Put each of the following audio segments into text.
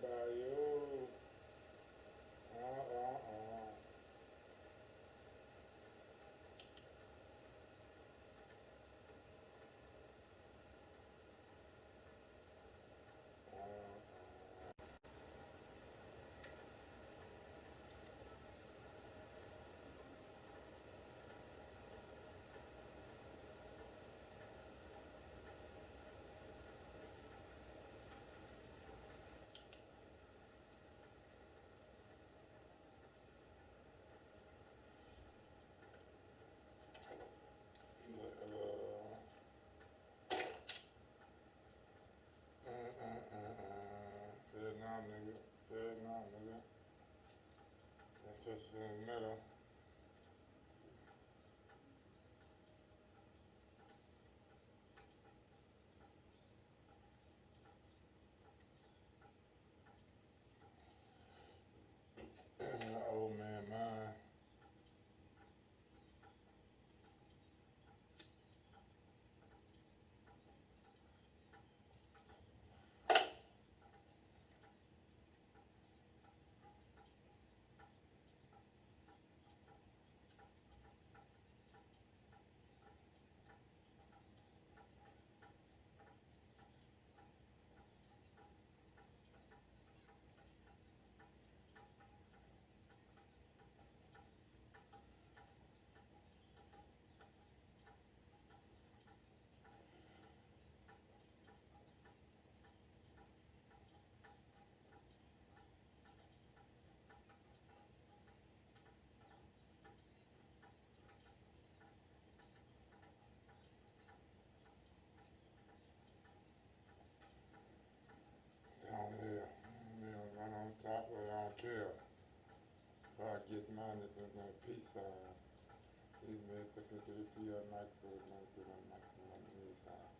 by you. Vietnam nigga. Vietnam nigga. That's just in the middle. Old man mine. Down here. Run on top, but I don't care. If I get mine at the peace sign. He made the security or not good, not good, not good on the side.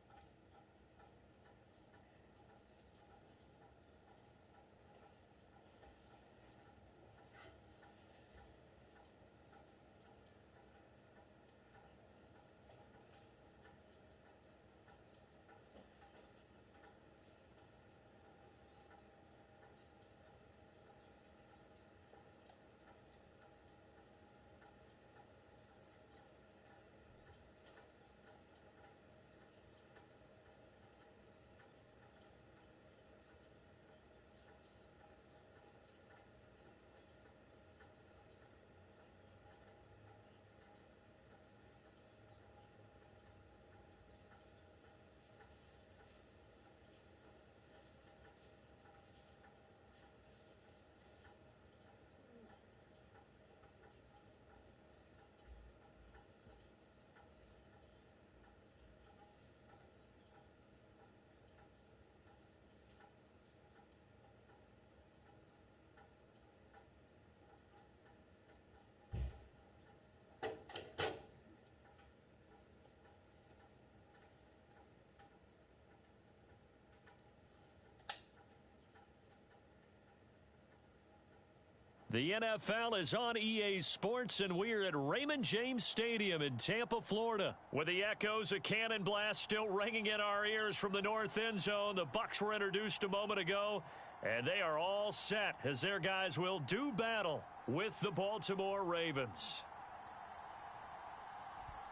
The NFL is on EA Sports, and we're at Raymond James Stadium in Tampa, Florida. With the echoes of Cannon Blast still ringing in our ears from the north end zone, the Bucs were introduced a moment ago, and they are all set as their guys will do battle with the Baltimore Ravens.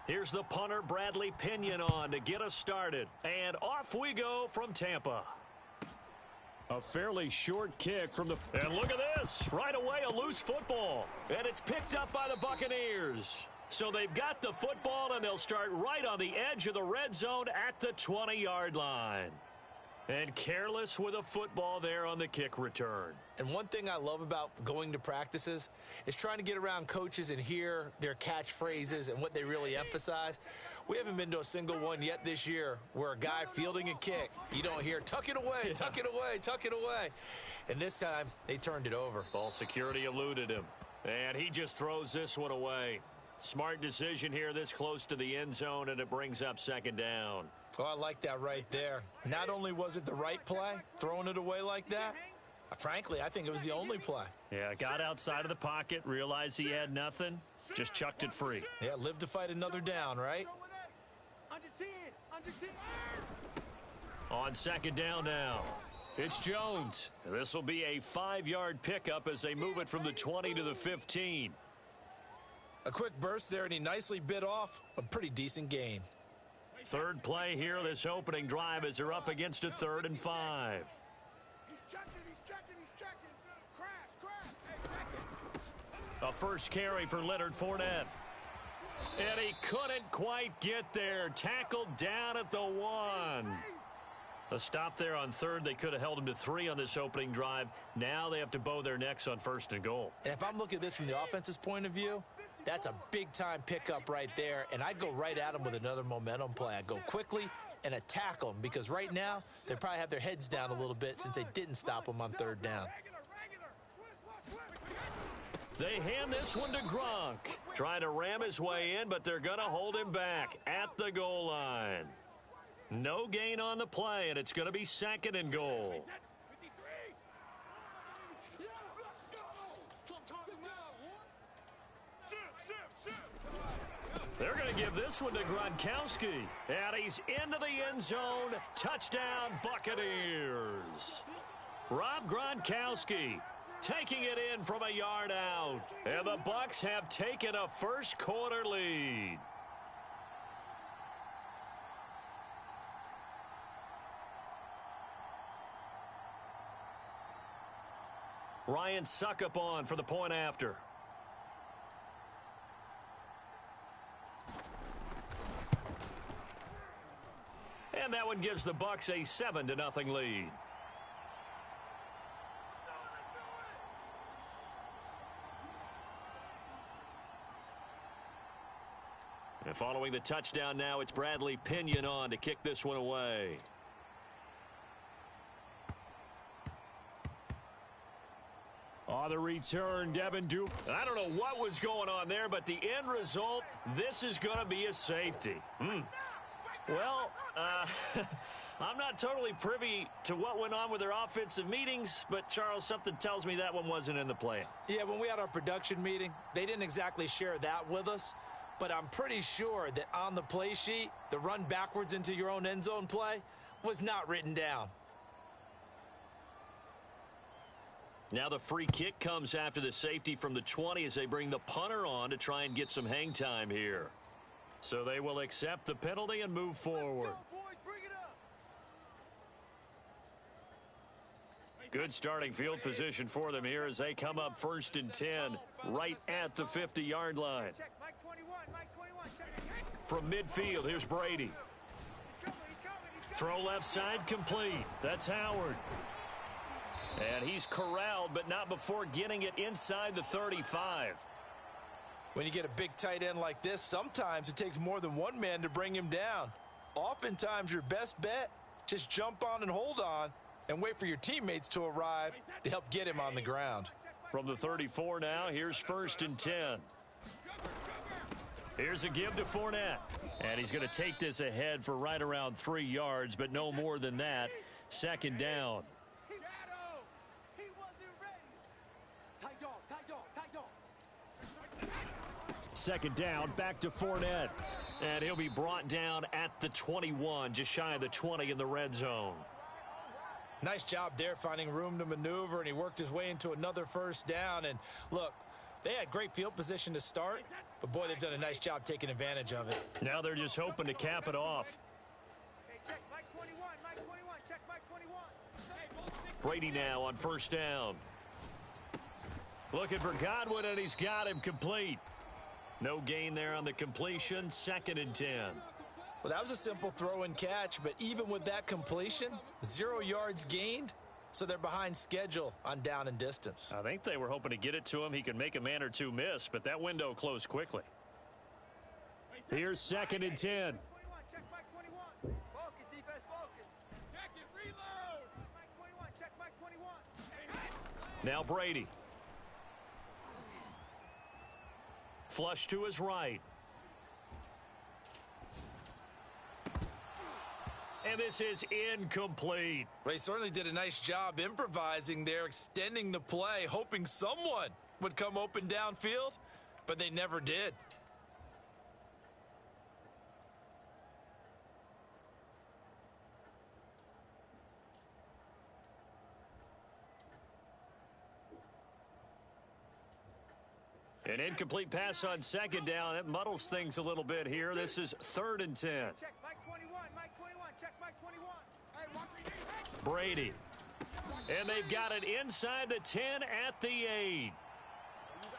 Here's the punter, Bradley Pinion, on to get us started. And off we go from Tampa. A fairly short kick from the... And look at this. Right away, a loose football. And it's picked up by the Buccaneers. So they've got the football, and they'll start right on the edge of the red zone at the 20-yard line. And careless with a football there on the kick return. And one thing I love about going to practices is trying to get around coaches and hear their catchphrases and what they really emphasize. We haven't been to a single one yet this year where a guy fielding a kick, you don't hear, tuck it away, tuck it away, tuck it away. And this time, they turned it over. Ball security eluded him. And he just throws this one away. Smart decision here this close to the end zone, and it brings up second down. Oh, I like that right there. Not only was it the right play, throwing it away like that, frankly, I think it was the only play. Yeah, got outside of the pocket, realized he had nothing, just chucked it free. Yeah, live to fight another down, right? On second down now, It's Jones. This will be a 5-yard pickup as they move it from the 20 to the 15. A quick burst there, and he nicely bit off a pretty decent gain. Third play here, this opening drive, as they're up against a 3rd and 5. A first carry for Leonard Fournette. And he couldn't quite get there. Tackled down at the 1. A stop there on 3rd. They could have held him to 3 on this opening drive. Now they have to bow their necks on 1st and goal. And if I'm looking at this from the offense's point of view, that's a big-time pickup right there, and I'd go right at him with another momentum play. I'd go quickly and attack them, because right now they probably have their heads down a little bit since they didn't stop them on 3rd down. They hand this one to Gronk. Trying to ram his way in, but they're going to hold him back at the goal line. No gain on the play, and it's going to be 2nd and goal. They're going to give this one to Gronkowski. And he's into the end zone. Touchdown, Buccaneers. Rob Gronkowski taking it in from a yard out. And the Bucs have taken a first-quarter lead. Ryan Suckup on for the point after. And that one gives the Bucs a 7-0 lead. And following the touchdown now, it's Bradley Pinion on to kick this one away. On the return, Devin Duke. I don't know what was going on there, but the end result, this is going to be a safety. Well, I'm not totally privy to what went on with their offensive meetings, but, Charles, something tells me that one wasn't in the plan. Yeah, when we had our production meeting, they didn't exactly share that with us, but I'm pretty sure that on the play sheet, the run backwards into your own end zone play was not written down. Now the free kick comes after the safety from the 20 as they bring the punter on to try and get some hang time here. So they will accept the penalty and move forward. Good starting field position for them here as they come up 1st and 10 right at the 50-yard line. From midfield, here's Brady. Throw left side complete. That's Howard. And he's corralled, but not before getting it inside the 35. When you get a big tight end like this, sometimes it takes more than one man to bring him down. Oftentimes, your best bet, just jump on and hold on and wait for your teammates to arrive to help get him on the ground. From the 34 now, here's 1st and 10. Here's a give to Fournette. And he's going to take this ahead for right around 3 yards, but no more than that. 2nd down. Second down, back to Fournette. And he'll be brought down at the 21, just shy of the 20 in the red zone. Nice job there finding room to maneuver, and he worked his way into another 1st down. And look, they had great field position to start, but boy, they've done a nice job taking advantage of it. Now they're just hoping to cap it off. Brady now on 1st down. Looking for Godwin, and he's got him complete. No gain there on the completion. 2nd and 10. Well, that was a simple throw and catch, but even with that completion, 0 yards gained, so they're behind schedule on down and distance. I think they were hoping to get it to him. He could make a man or two miss, but that window closed quickly. Here's 2nd and 10. Now Brady. Flush to his right. And this is incomplete. Well, he certainly did a nice job improvising there, extending the play, hoping someone would come open downfield, but they never did. An incomplete pass on second down. That muddles things a little bit here. This is 3rd and 10. Check Mike 21. Mike 21. Check Mike 21. Hey, Brady. And they've got it inside the 10 at the 8.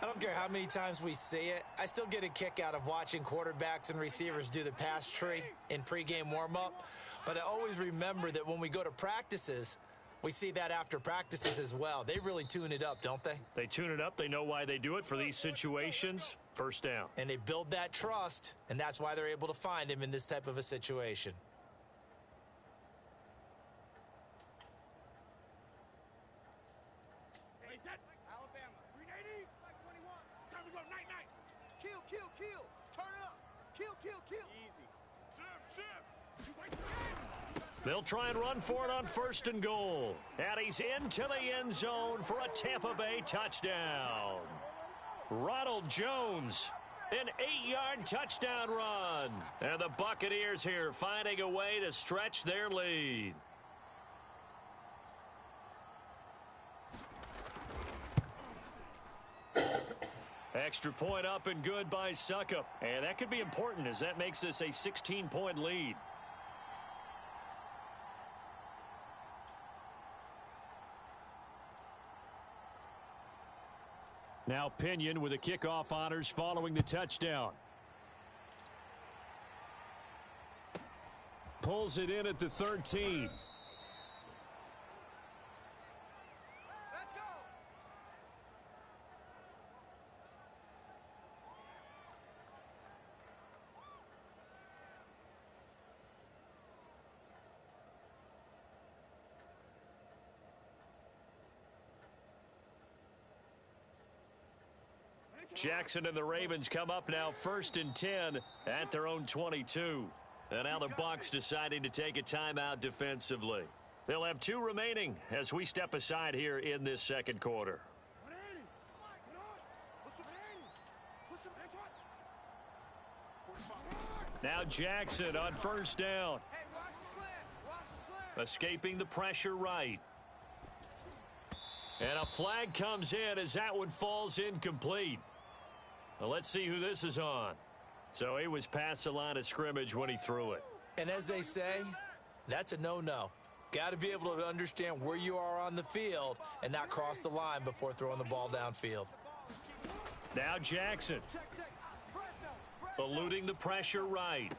I don't care how many times we see it. I still get a kick out of watching quarterbacks and receivers do the pass tree in pregame warm-up. But I always remember that when we go to practices, we see that after practices as well. They really tune it up, don't they? They tune it up. They know why they do it for these situations. First down. And they build that trust, and that's why they're able to find him in this type of a situation. Alabama. 380. Mike 21. Time to go. Night, night. Kill, kill, kill. Turn it up. Kill, kill, kill. Easy. They'll try and run for it on 1st and goal. And he's into the end zone for a Tampa Bay touchdown. Ronald Jones, an 8-yard touchdown run. And the Buccaneers here finding a way to stretch their lead. Extra point up and good by Suckup. And that could be important as that makes this a 16-point lead. Now Pinion with the kickoff honors following the touchdown. Pulls it in at the 13. Let's go. Jackson and the Ravens come up now 1st and 10 at their own 22. And now the Bucs deciding to take a timeout defensively. They'll have 2 remaining as we step aside here in this second quarter. Now Jackson on 1st down. Hey, watch the slant. Watch the slant. Escaping the pressure right. And a flag comes in as that one falls incomplete. Well, let's see who this is on. So he was past the line of scrimmage when he threw it. And as they say, that's a no-no. Got to be able to understand where you are on the field and not cross the line before throwing the ball downfield. Now Jackson. Eluding the pressure right.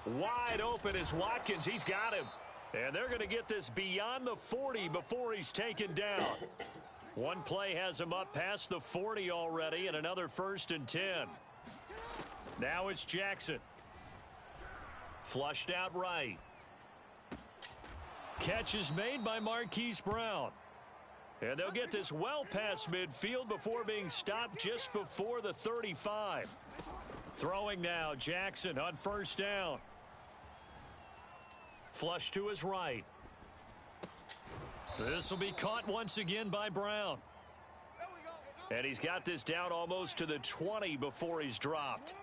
Wide open is Watkins. He's got him. And they're going to get this beyond the 40 before he's taken down. One play has him up past the 40 already and another 1st and 10. Now it's Jackson. Flushed out right. Catch is made by Marquise Brown. And they'll get this well past midfield before being stopped just before the 35. Throwing now, Jackson on 1st down. Flush to his right. This will be caught once again by Brown. And he's got this down almost to the 20 before he's dropped.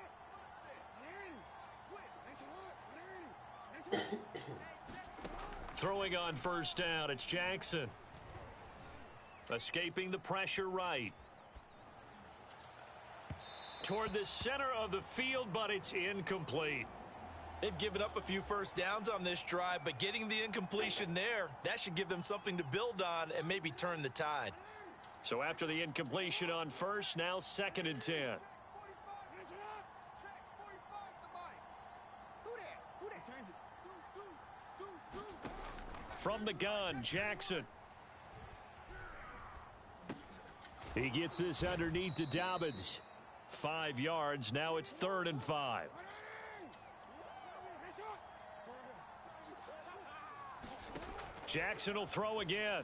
Throwing on 1st down, it's Jackson. Escaping the pressure right. Toward the center of the field, but it's incomplete. They've given up a few 1st downs on this drive, but getting the incompletion there, that should give them something to build on and maybe turn the tide. So after the incompletion on 1st, now 2nd and 10. From the gun, Jackson. He gets this underneath to Dobbins. 5 yards. Now it's 3rd and 5. Jackson will throw again.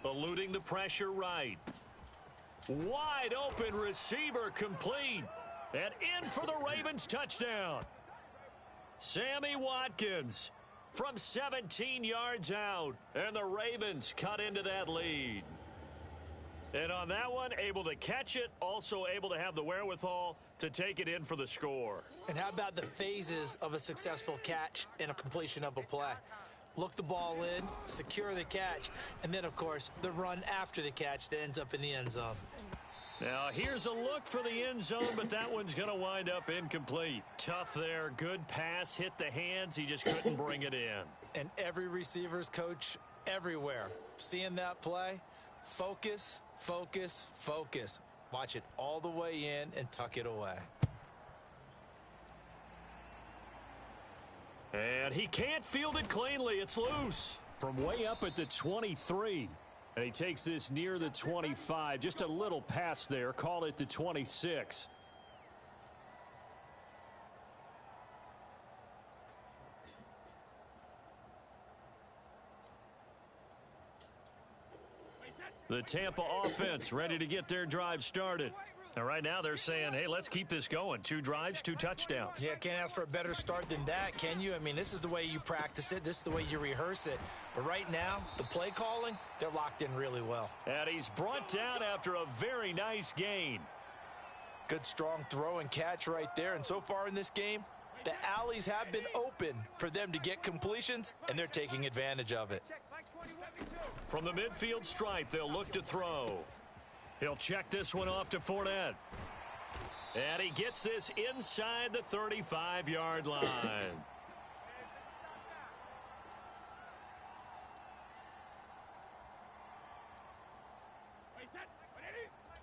Eluding the pressure right. Wide open receiver complete. And in for the Ravens touchdown. Sammy Watkins from 17 yards out. And the Ravens cut into that lead. And on that one, able to catch it, also able to have the wherewithal to take it in for the score. And how about the phases of a successful catch and a completion of a play? Look the ball in, secure the catch, and then, of course, the run after the catch that ends up in the end zone. Now, here's a look for the end zone, but that one's going to wind up incomplete. Tough there. Good pass. Hit the hands. He just couldn't bring it in. And every receiver's coach everywhere. Seeing that play, focus, focus, focus. Watch it all the way in and tuck it away. And he can't field it cleanly. It's loose. From way up at the 23. And he takes this near the 25. Just a little pass there. Call it the 26. The Tampa offense ready to get their drive started. And right now they're saying, hey, let's keep this going. 2 drives, 2 touchdowns. Yeah, can't ask for a better start than that, can you? I mean, this is the way you practice it. This is the way you rehearse it. But right now, the play calling, they're locked in really well. And he's brought down after a very nice gain. Good, strong throw and catch right there. And so far in this game, the alleys have been open for them to get completions, and they're taking advantage of it. From the midfield stripe, they'll look to throw. He'll check this one off to Fournette. And he gets this inside the 35-yard line.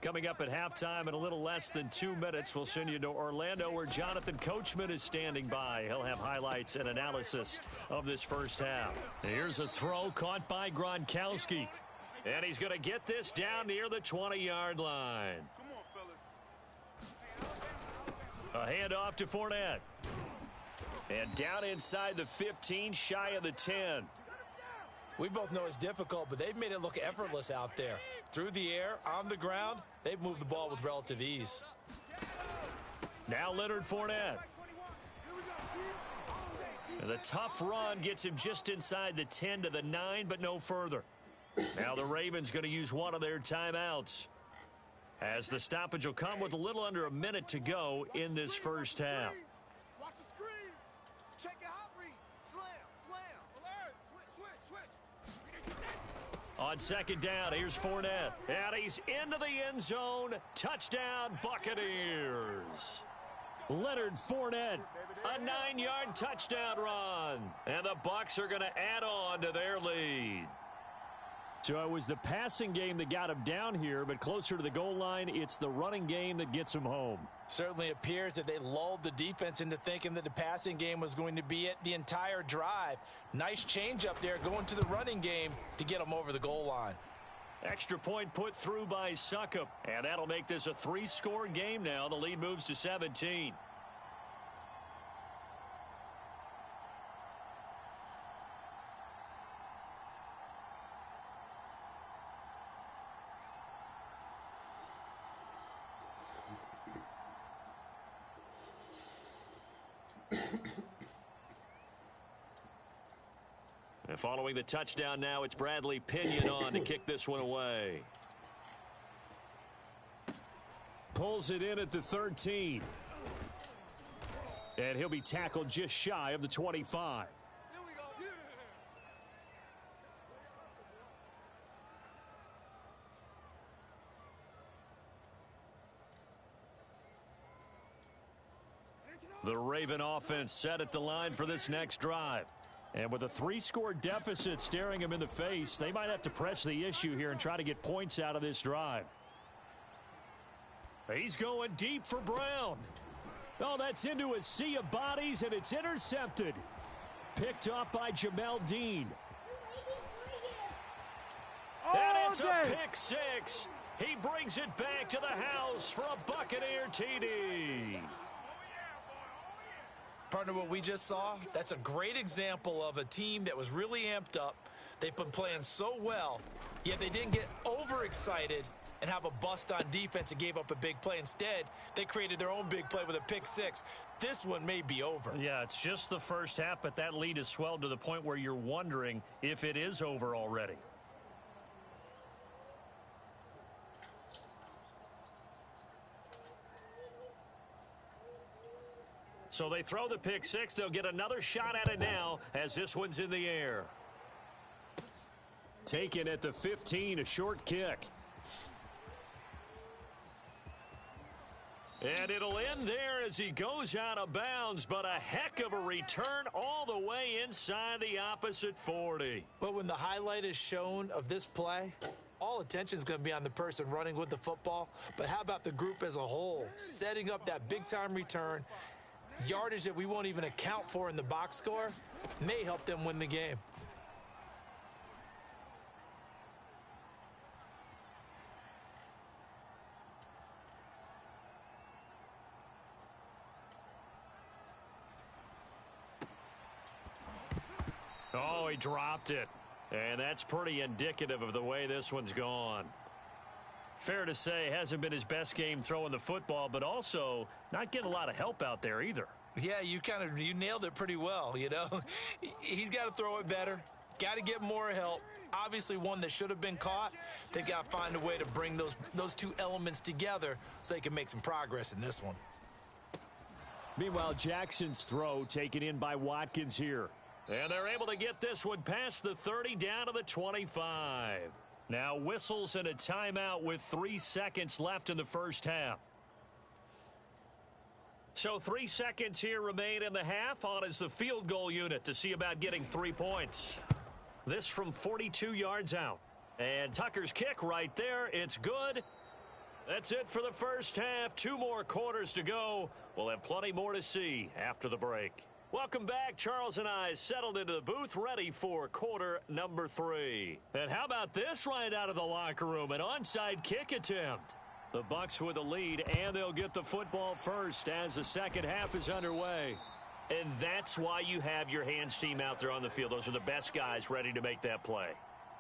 Coming up at halftime in a little less than 2 minutes, we'll send you to Orlando where Jonathan Coachman is standing by. He'll have highlights and analysis of this first half. Here's a throw caught by Gronkowski. And he's going to get this down near the 20-yard line. A handoff to Fournette. And down inside the 15, shy of the 10. We both know it's difficult, but they've made it look effortless out there. Through the air, on the ground, they've moved the ball with relative ease. Now Leonard Fournette. And the tough run gets him just inside the 10 to the 9, but no further. Now the Ravens going to use one of their timeouts, as the stoppage will come with a little under a minute to go in this first half. Watch the screen. Check your hot read. Slam, slam. Alert. Switch. On second down, here's Fournette. And he's into the end zone. Touchdown, Buccaneers. Leonard Fournette, a 9-yard touchdown run. And the Bucs are going to add on to their lead. So it was the passing game that got him down here, but closer to the goal line, it's the running game that gets him home. Certainly appears that they lulled the defense into thinking that the passing game was going to be it the entire drive. Nice change up there going to the running game to get them over the goal line. Extra point put through by Succop, and that'll make this a 3-score game now. The lead moves to 17. And following the touchdown now, it's Bradley Pinion on to kick this one away. Pulls it in at the 13. And he'll be tackled just shy of the 25. The Raven offense set at the line for this next drive. And with a 3-score deficit staring him in the face, they might have to press the issue here and try to get points out of this drive. He's going deep for Brown. Oh, that's into a sea of bodies, and it's intercepted. Picked off by Jamel Dean. And it's a pick six. He brings it back to the house for a Buccaneer TD. Partner, what we just saw, that's a great example of a team that was really amped up. They've been playing so well, yet they didn't get overexcited and have a bust on defense and gave up a big play. Instead, they created their own big play with a pick six. This one may be over. Yeah, it's just the first half, but that lead has swelled to the point where you're wondering if it is over already. So they throw the pick six. They'll get another shot at it now as this one's in the air. Taken at the 15, a short kick. And it'll end there as he goes out of bounds, but a heck of a return all the way inside the opposite 40. But when the highlight is shown of this play, all attention is going to be on the person running with the football. But how about the group as a whole, setting up that big-time return, yardage that we won't even account for in the box score, may help them win the game. Oh, he dropped it. And that's pretty indicative of the way this one's gone. Fair to say, hasn't been his best game throwing the football, but also not getting a lot of help out there either. Yeah, you nailed it pretty well, you know. He's got to throw it better. Got to get more help. Obviously one that should have been caught. They've got to find a way to bring those two elements together so they can make some progress in this one. Meanwhile, Jackson's throw taken in by Watkins here. And they're able to get this one past the 30 down to the 25. Now whistles and a timeout with 3 seconds left in the first half. So 3 seconds here remain in the half. On is the field goal unit to see about getting 3 points. This from 42 yards out. And Tucker's kick right there. It's good. That's it for the first half. 2 more quarters to go. We'll have plenty more to see after the break. Welcome back. Charles and I settled into the booth, ready for quarter number 3. And how about this right out of the locker room? An onside kick attempt. The Bucs with the lead, and they'll get the football first as the second half is underway. And that's why you have your hands team out there on the field. Those are the best guys ready to make that play.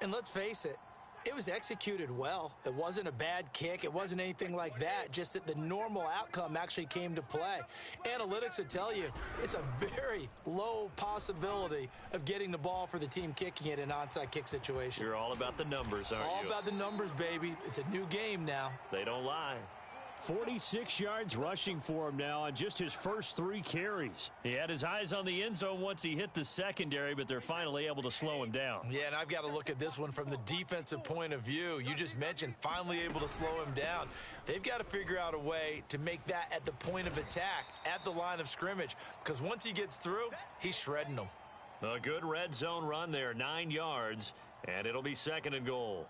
And let's face it, it was executed well. It wasn't a bad kick. It wasn't anything like that. Just that the normal outcome actually came to play. Analytics would tell you it's a very low possibility of getting the ball for the team kicking it in an onside kick situation. You're all about the numbers, aren't you? All about the numbers, baby. It's a new game now. They don't lie. 46 yards rushing for him now on just his first 3 carries. He had his eyes on the end zone once he hit the secondary, but they're finally able to slow him down. Yeah, and I've got to look at this one from the defensive point of view. You just mentioned finally able to slow him down. They've got to figure out a way to make that at the point of attack, at the line of scrimmage, because once he gets through, he's shredding them. A good red zone run there, 9 yards, and it'll be 2nd and goal.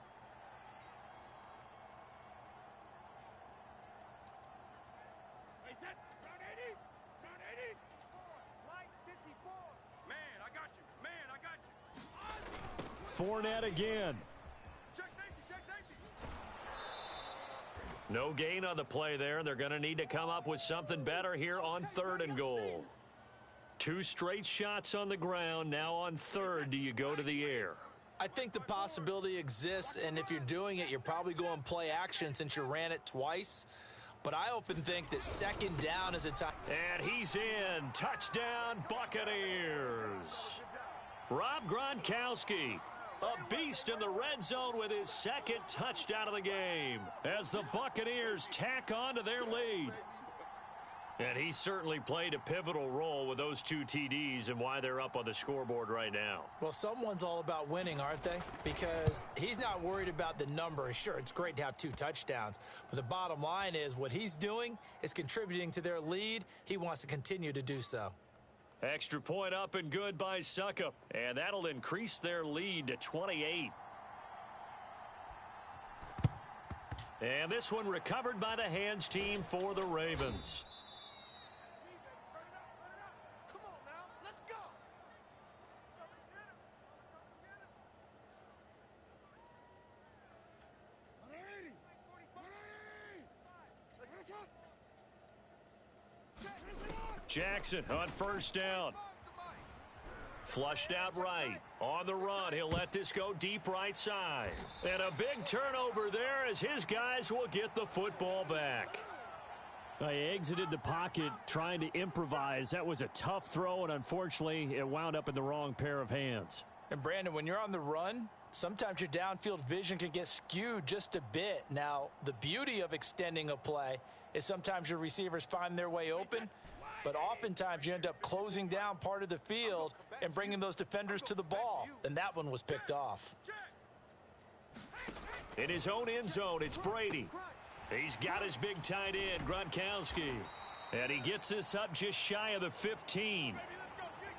Fournette again. Check safety, check safety. No gain on the play there. They're going to need to come up with something better here on 3rd and goal. 2 straight shots on the ground. Now on 3rd, do you go to the air? I think the possibility exists, and if you're doing it, you're probably going play action since you ran it twice. But I often think that 2nd down is a time. And he's in. Touchdown, Buccaneers. Rob Gronkowski, a beast in the red zone with his 2nd touchdown of the game as the Buccaneers tack on to their lead. And he certainly played a pivotal role with those 2 TDs and why they're up on the scoreboard right now. Well, someone's all about winning, aren't they? Because he's not worried about the number. Sure, it's great to have 2 touchdowns. But the bottom line is what he's doing is contributing to their lead. He wants to continue to do so. Extra point up and good by Suckup. And that'll increase their lead to 28. And this one recovered by the hands team for the Ravens. Come on now, let's go. Jackson on 1st down. Flushed out right. On the run, he'll let this go deep right side. And a big turnover there as his guys will get the football back. He exited the pocket trying to improvise. That was a tough throw, and unfortunately, it wound up in the wrong pair of hands. And Brandon, when you're on the run, sometimes your downfield vision can get skewed just a bit. Now, the beauty of extending a play is sometimes your receivers find their way open, but oftentimes you end up closing down part of the field and bringing those defenders to the ball. And that one was picked off. In his own end zone, it's Brady. He's got his big tight end, Gronkowski. And he gets this up just shy of the 15.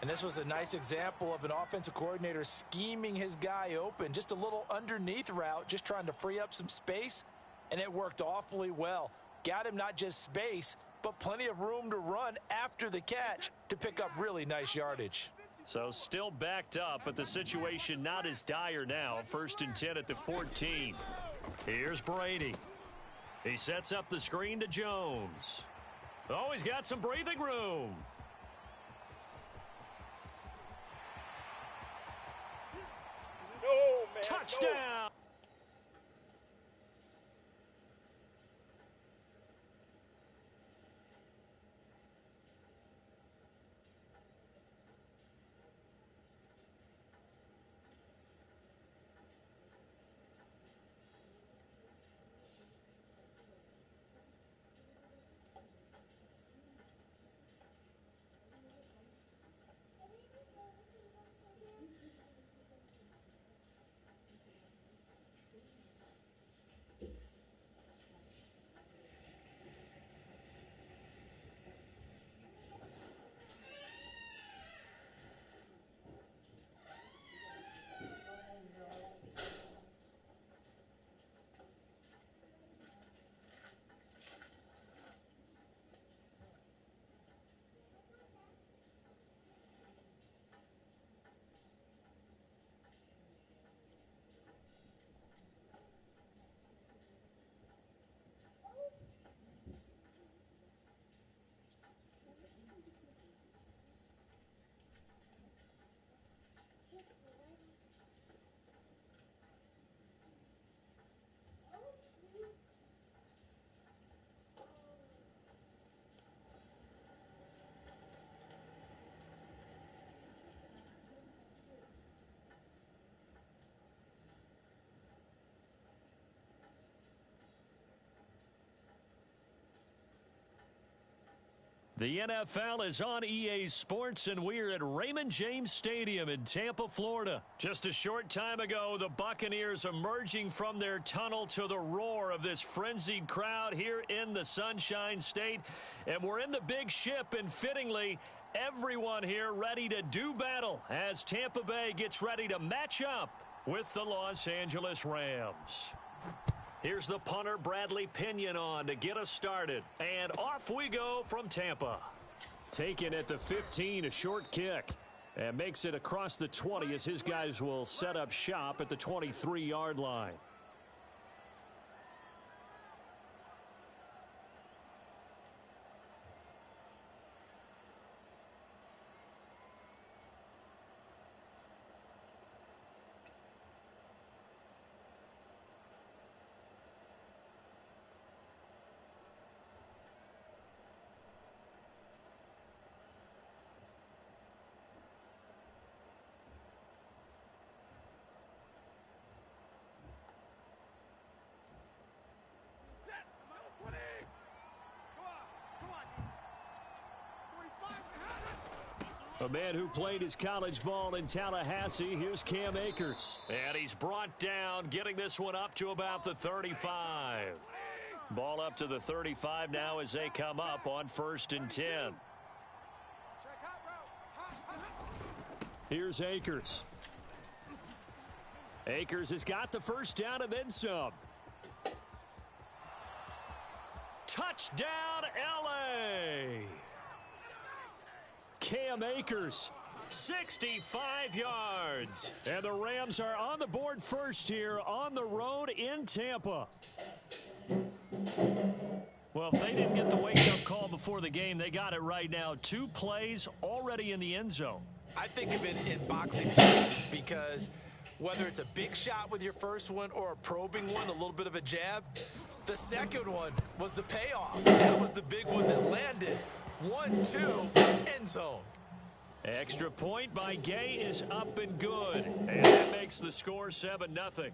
And this was a nice example of an offensive coordinator scheming his guy open. Just a little underneath route, just trying to free up some space, and it worked awfully well. Got him not just space, but plenty of room to run after the catch to pick up really nice yardage. So still backed up, but the situation not as dire now. 1st and 10 at the 14. Here's Brady. He sets up the screen to Jones. Oh, he's got some breathing room. No, man. Touchdown. The NFL is on EA Sports, and we're at Raymond James Stadium in Tampa, Florida. Just a short time ago, the Buccaneers emerging from their tunnel to the roar of this frenzied crowd here in the Sunshine State. And we're in the big ship, and fittingly, everyone here ready to do battle as Tampa Bay gets ready to match up with the Los Angeles Rams. Here's the punter, Bradley Pinion, on to get us started. And off we go from Tampa. Taken at the 15, a short kick. And makes it across the 20 as his guys will set up shop at the 23-yard line. A man who played his college ball in Tallahassee, here's Cam Akers. And he's brought down, getting this one up to about the 35. Ball up to the 35 now as they come up on 1st and 10. Here's Akers. Akers has got the first down and then some. Touchdown, L.A. Cam Akers, 65 yards. And the Rams are on the board first here on the road in Tampa. Well, if they didn't get the wake-up call before the game, they got it right now. 2 plays already in the end zone. I think of it in boxing terms because whether it's a big shot with your first one or a probing one, a little bit of a jab, the second one was the payoff. That was the big one that landed. 1-2, end zone. Extra point by Gay is up and good. And that makes the score 7-0.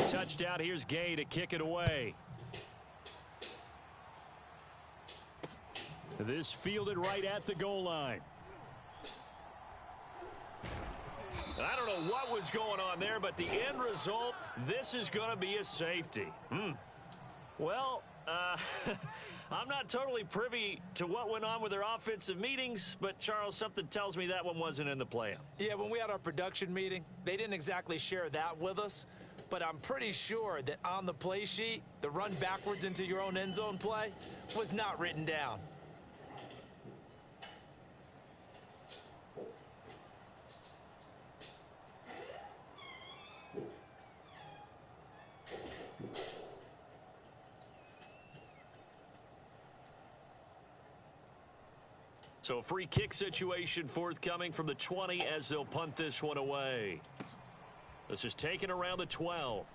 Touchdown. Here's Gay to kick it away. This fielded right at the goal line. I don't know what was going on there, but the end result, this is going to be a safety. Well, I'm not totally privy to what went on with their offensive meetings, but, Charles, something tells me that one wasn't in the plan. Yeah, when we had our production meeting, they didn't exactly share that with us, but I'm pretty sure that on the play sheet, the run backwards into your own end zone play was not written down. So a free kick situation forthcoming from the 20 as they'll punt this one away. This is taken around the 12.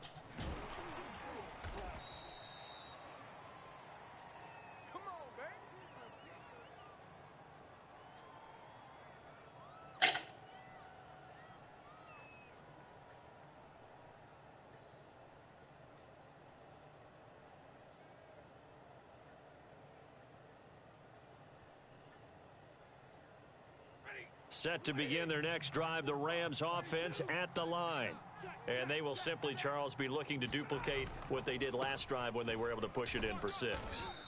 Come on, baby. Set to begin their next drive, the Rams offense at the line. And they will simply, Charles, be looking to duplicate what they did last drive when they were able to push it in for 6.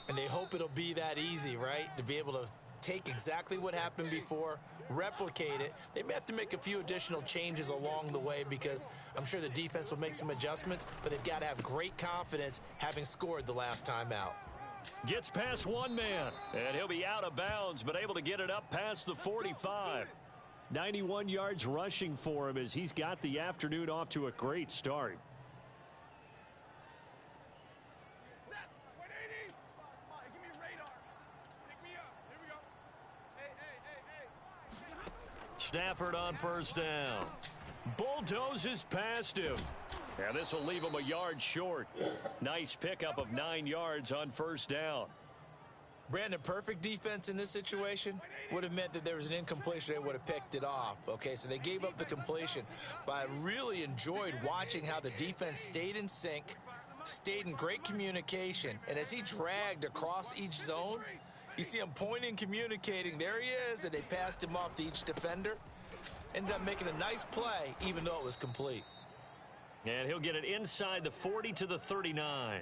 And they hope it'll be that easy, right? To be able to take exactly what happened before, replicate it. They may have to make a few additional changes along the way because I'm sure the defense will make some adjustments, but they've got to have great confidence having scored the last time out. Gets past one man, and he'll be out of bounds, but able to get it up past the 45. 91 yards rushing for him as he's got the afternoon off to a great start. Set. 180. Mike, give me radar. Pick me up. Here we go. Hey. Stafford on first down. Bulldozes past him. And this will leave him a yard short. Nice pickup of 9 yards on first down. Brandon, perfect defense in this situation would have meant that there was an incompletion. They would have picked it off. Okay, so they gave up the completion. But I really enjoyed watching how the defense stayed in sync, stayed in great communication. And as he dragged across each zone, you see him pointing, communicating. There he is, and they passed him off to each defender. Ended up making a nice play, even though it was complete. And he'll get it inside the 40 to the 39.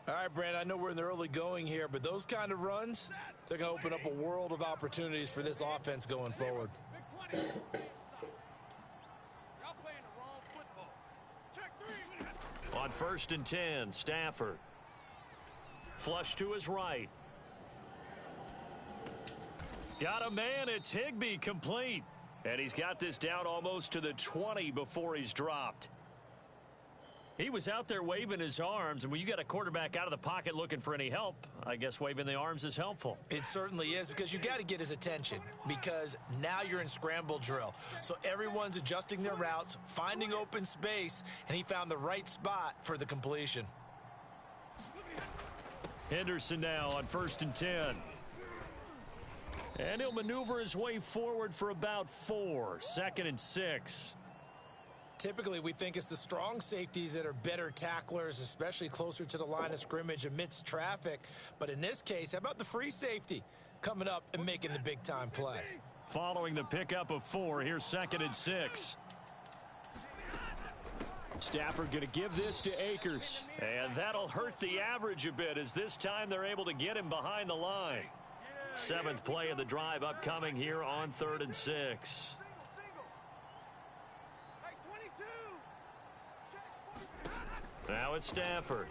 All right, Brandon, I know we're in the early going here, but those kind of runs, they're going to open up a world of opportunities for this offense going forward. Y'all playing the wrong football. Check 3. On first and 10, Stafford. Flush to his right. Got a man, it's Higbee, complete. And he's got this down almost to the 20 before he's dropped. He was out there waving his arms, and when you got a quarterback out of the pocket looking for any help, I guess waving the arms is helpful. It certainly is, because you got to get his attention, because now you're in scramble drill. So everyone's adjusting their routes, finding open space, and he found the right spot for the completion. Henderson now on first and 10. And he'll maneuver his way forward for about 4. 2nd and 6. Typically, we think it's the strong safeties that are better tacklers, especially closer to the line of scrimmage amidst traffic. But in this case, how about the free safety coming up and making the big-time play? Following the pickup of 4, here's 2nd and 6. Stafford going to give this to Akers. And that'll hurt the average a bit as this time they're able to get him behind the line. 7th play of the drive upcoming here on 3rd and 6. Now it's Stafford.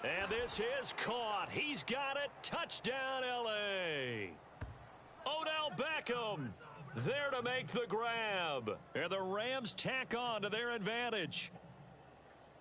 And this is caught. He's got it. Touchdown, L.A. Odell Beckham there to make the grab. And the Rams tack on to their advantage.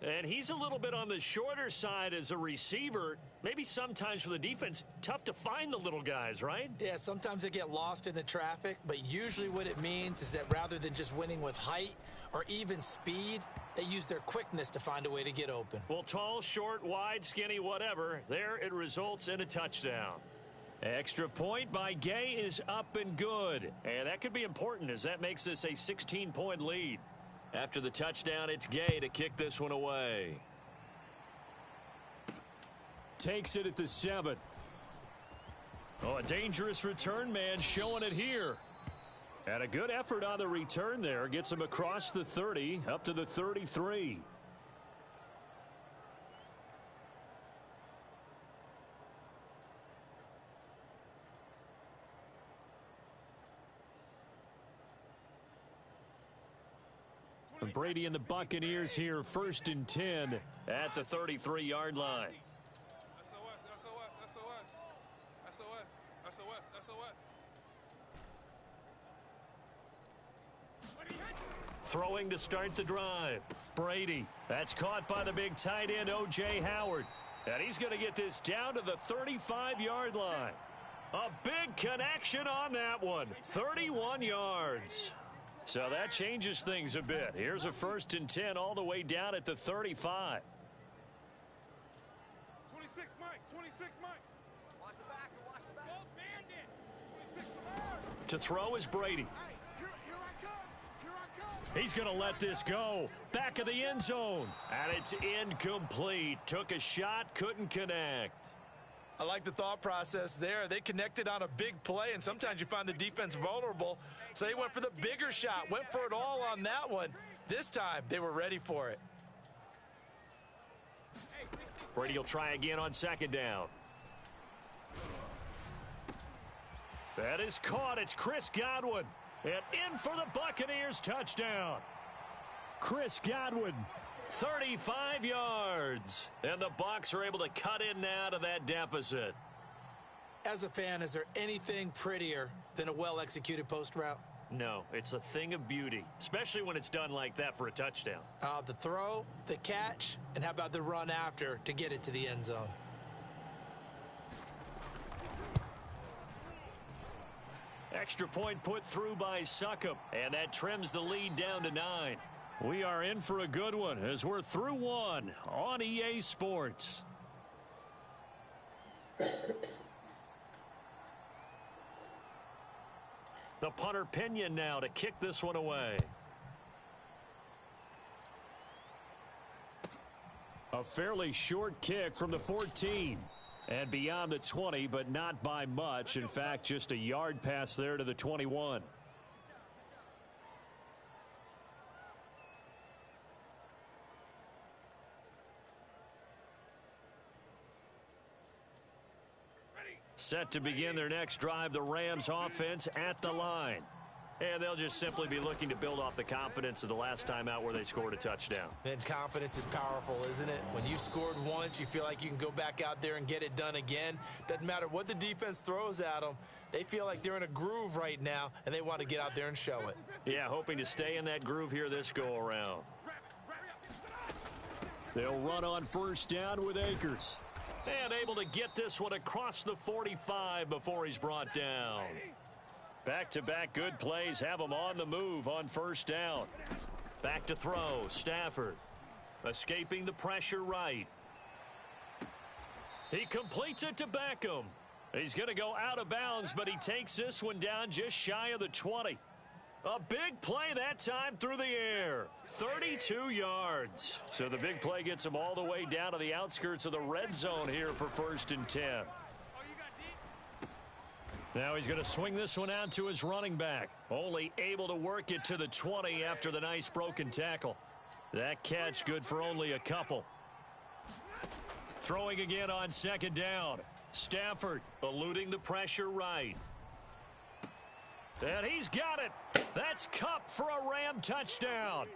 And he's a little bit on the shorter side as a receiver. Maybe sometimes for the defense, tough to find the little guys, right? Yeah, sometimes they get lost in the traffic, but usually what it means is that rather than just winning with height or even speed, they use their quickness to find a way to get open. Well, tall, short, wide, skinny, whatever, there it results in a touchdown. Extra point by Gay is up and good. And that could be important as that makes this a 16-point lead. After the touchdown, it's Gay to kick this one away. Takes it at the 7. Oh, a dangerous return man showing it here. And a good effort on the return there. Gets him across the 30, up to the 33. Brady and the Buccaneers here, 1st and 10 at the 33-yard line. Throwing to start the drive. Brady. That's caught by the big tight end, O.J. Howard. And he's going to get this down to the 35-yard line. A big connection on that one. 31 yards. So that changes things a bit. Here's a 1st and 10 all the way down at the 35. 26, Mike. 26, Mike. Watch the back. Watch the back. Go, Bandit. 26, to throw is Brady. Hey, here I come. Here I come. He's going to let this go. Back of the end zone. And it's incomplete. Took a shot, couldn't connect. I like the thought process there. They connected on a big play, and sometimes you find the defense vulnerable. So they went for the bigger shot, went for it all on that one. This time, they were ready for it. Brady will try again on 2nd down. That is caught. It's Chris Godwin. And in for the Buccaneers touchdown. Chris Godwin, 35 yards. And the Bucs are able to cut in now to that deficit. As a fan, is there anything prettier than a well-executed post route? No, it's a thing of beauty, especially when it's done like that for a touchdown. The throw, the catch, and how about the run after to get it to the end zone? Extra point put through by Succop, and that trims the lead down to 9. We are in for a good one as we're through one on EA Sports. The punter Pinion now to kick this one away. A fairly short kick from the 14. And beyond the 20, but not by much. In fact, just a yard pass there to the 21. Set to begin their next drive, the Rams offense at the line. And they'll just simply be looking to build off the confidence of the last time out where they scored a touchdown. And confidence is powerful, isn't it? When you've scored once, you feel like you can go back out there and get it done again. Doesn't matter what the defense throws at them. They feel like they're in a groove right now, and they want to get out there and show it. Yeah, hoping to stay in that groove here this go-around. They'll run on 1st down with Akers. And able to get this one across the 45 before he's brought down. Back-to-back good plays have him on the move on 1st down. Back to throw, Stafford. Escaping the pressure right. He completes it to Beckham. He's going to go out of bounds, but he takes this one down just shy of the 20. A big play that time through the air. 32 yards. So the big play gets him all the way down to the outskirts of the red zone here for 1st and 10. Now he's going to swing this one out to his running back. Only able to work it to the 20 after the nice broken tackle. That catch good for only a couple. Throwing again on 2nd down. Stafford eluding the pressure right. And he's got it. That's Kupp for a Ram touchdown.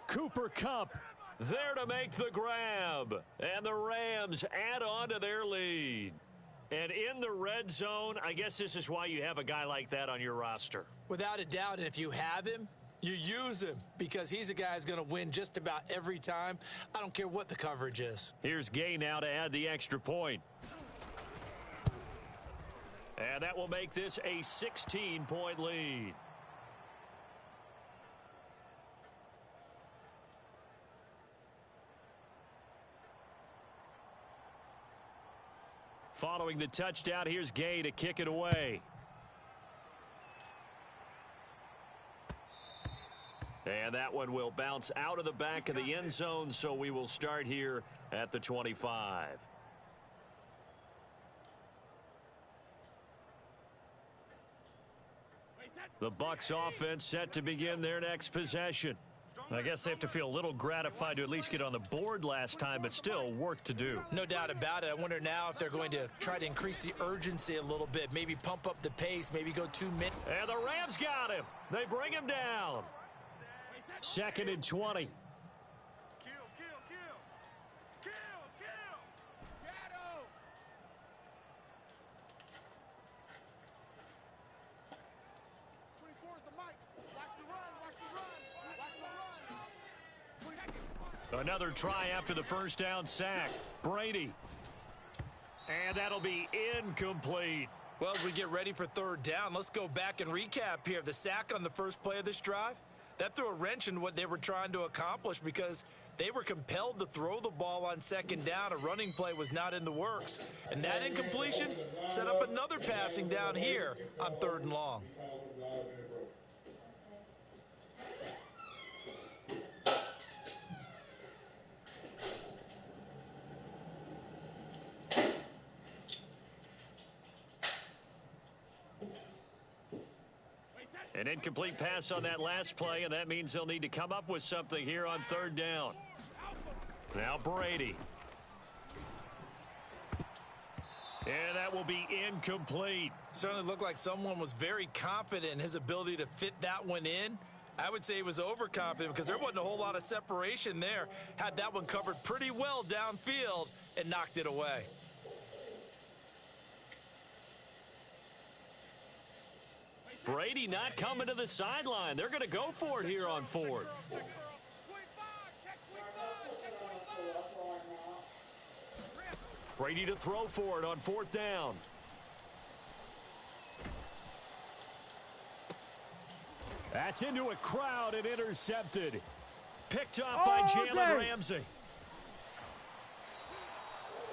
Cooper Kupp there to make the grab. And the Rams add on to their lead. And in the red zone, I guess this is why you have a guy like that on your roster. Without a doubt, and if you have him, you use him because he's a guy who's going to win just about every time. I don't care what the coverage is. Here's Gay now to add the extra point. And that will make this a 16-point lead. Following the touchdown, here's Gay to kick it away. And that one will bounce out of the back of the end zone, so we will start here at the 25. The Bucs offense set to begin their next possession. I guess they have to feel a little gratified to at least get on the board last time, but still work to do. No doubt about it. I wonder now if they're going to try to increase the urgency a little bit, maybe pump up the pace, maybe go 2 minutes. And the Rams got him. They bring him down. 2nd and 20. Kill, kill, kill. Kill, kill. Shadow. 24 is the mic. Watch the run, watch the run. Watch the run. Another try after the first down sack. Brady. And that'll be incomplete. Well, as we get ready for 3rd down, let's go back and recap here. The sack on the first play of this drive, that threw a wrench in what they were trying to accomplish because they were compelled to throw the ball on 2nd down. A running play was not in the works. And that incompletion set up another passing down here on 3rd and long. An incomplete pass on that last play, and that means they'll need to come up with something here on 3rd down. Now Brady. And that will be incomplete. Certainly looked like someone was very confident in his ability to fit that one in. I would say he was overconfident because there wasn't a whole lot of separation there. Had that one covered pretty well downfield and knocked it away. Brady not coming to the sideline. They're going to go for it here on 4th. Brady to throw for it on 4th down. That's into a crowd and intercepted. Picked off by Jalen Ramsey.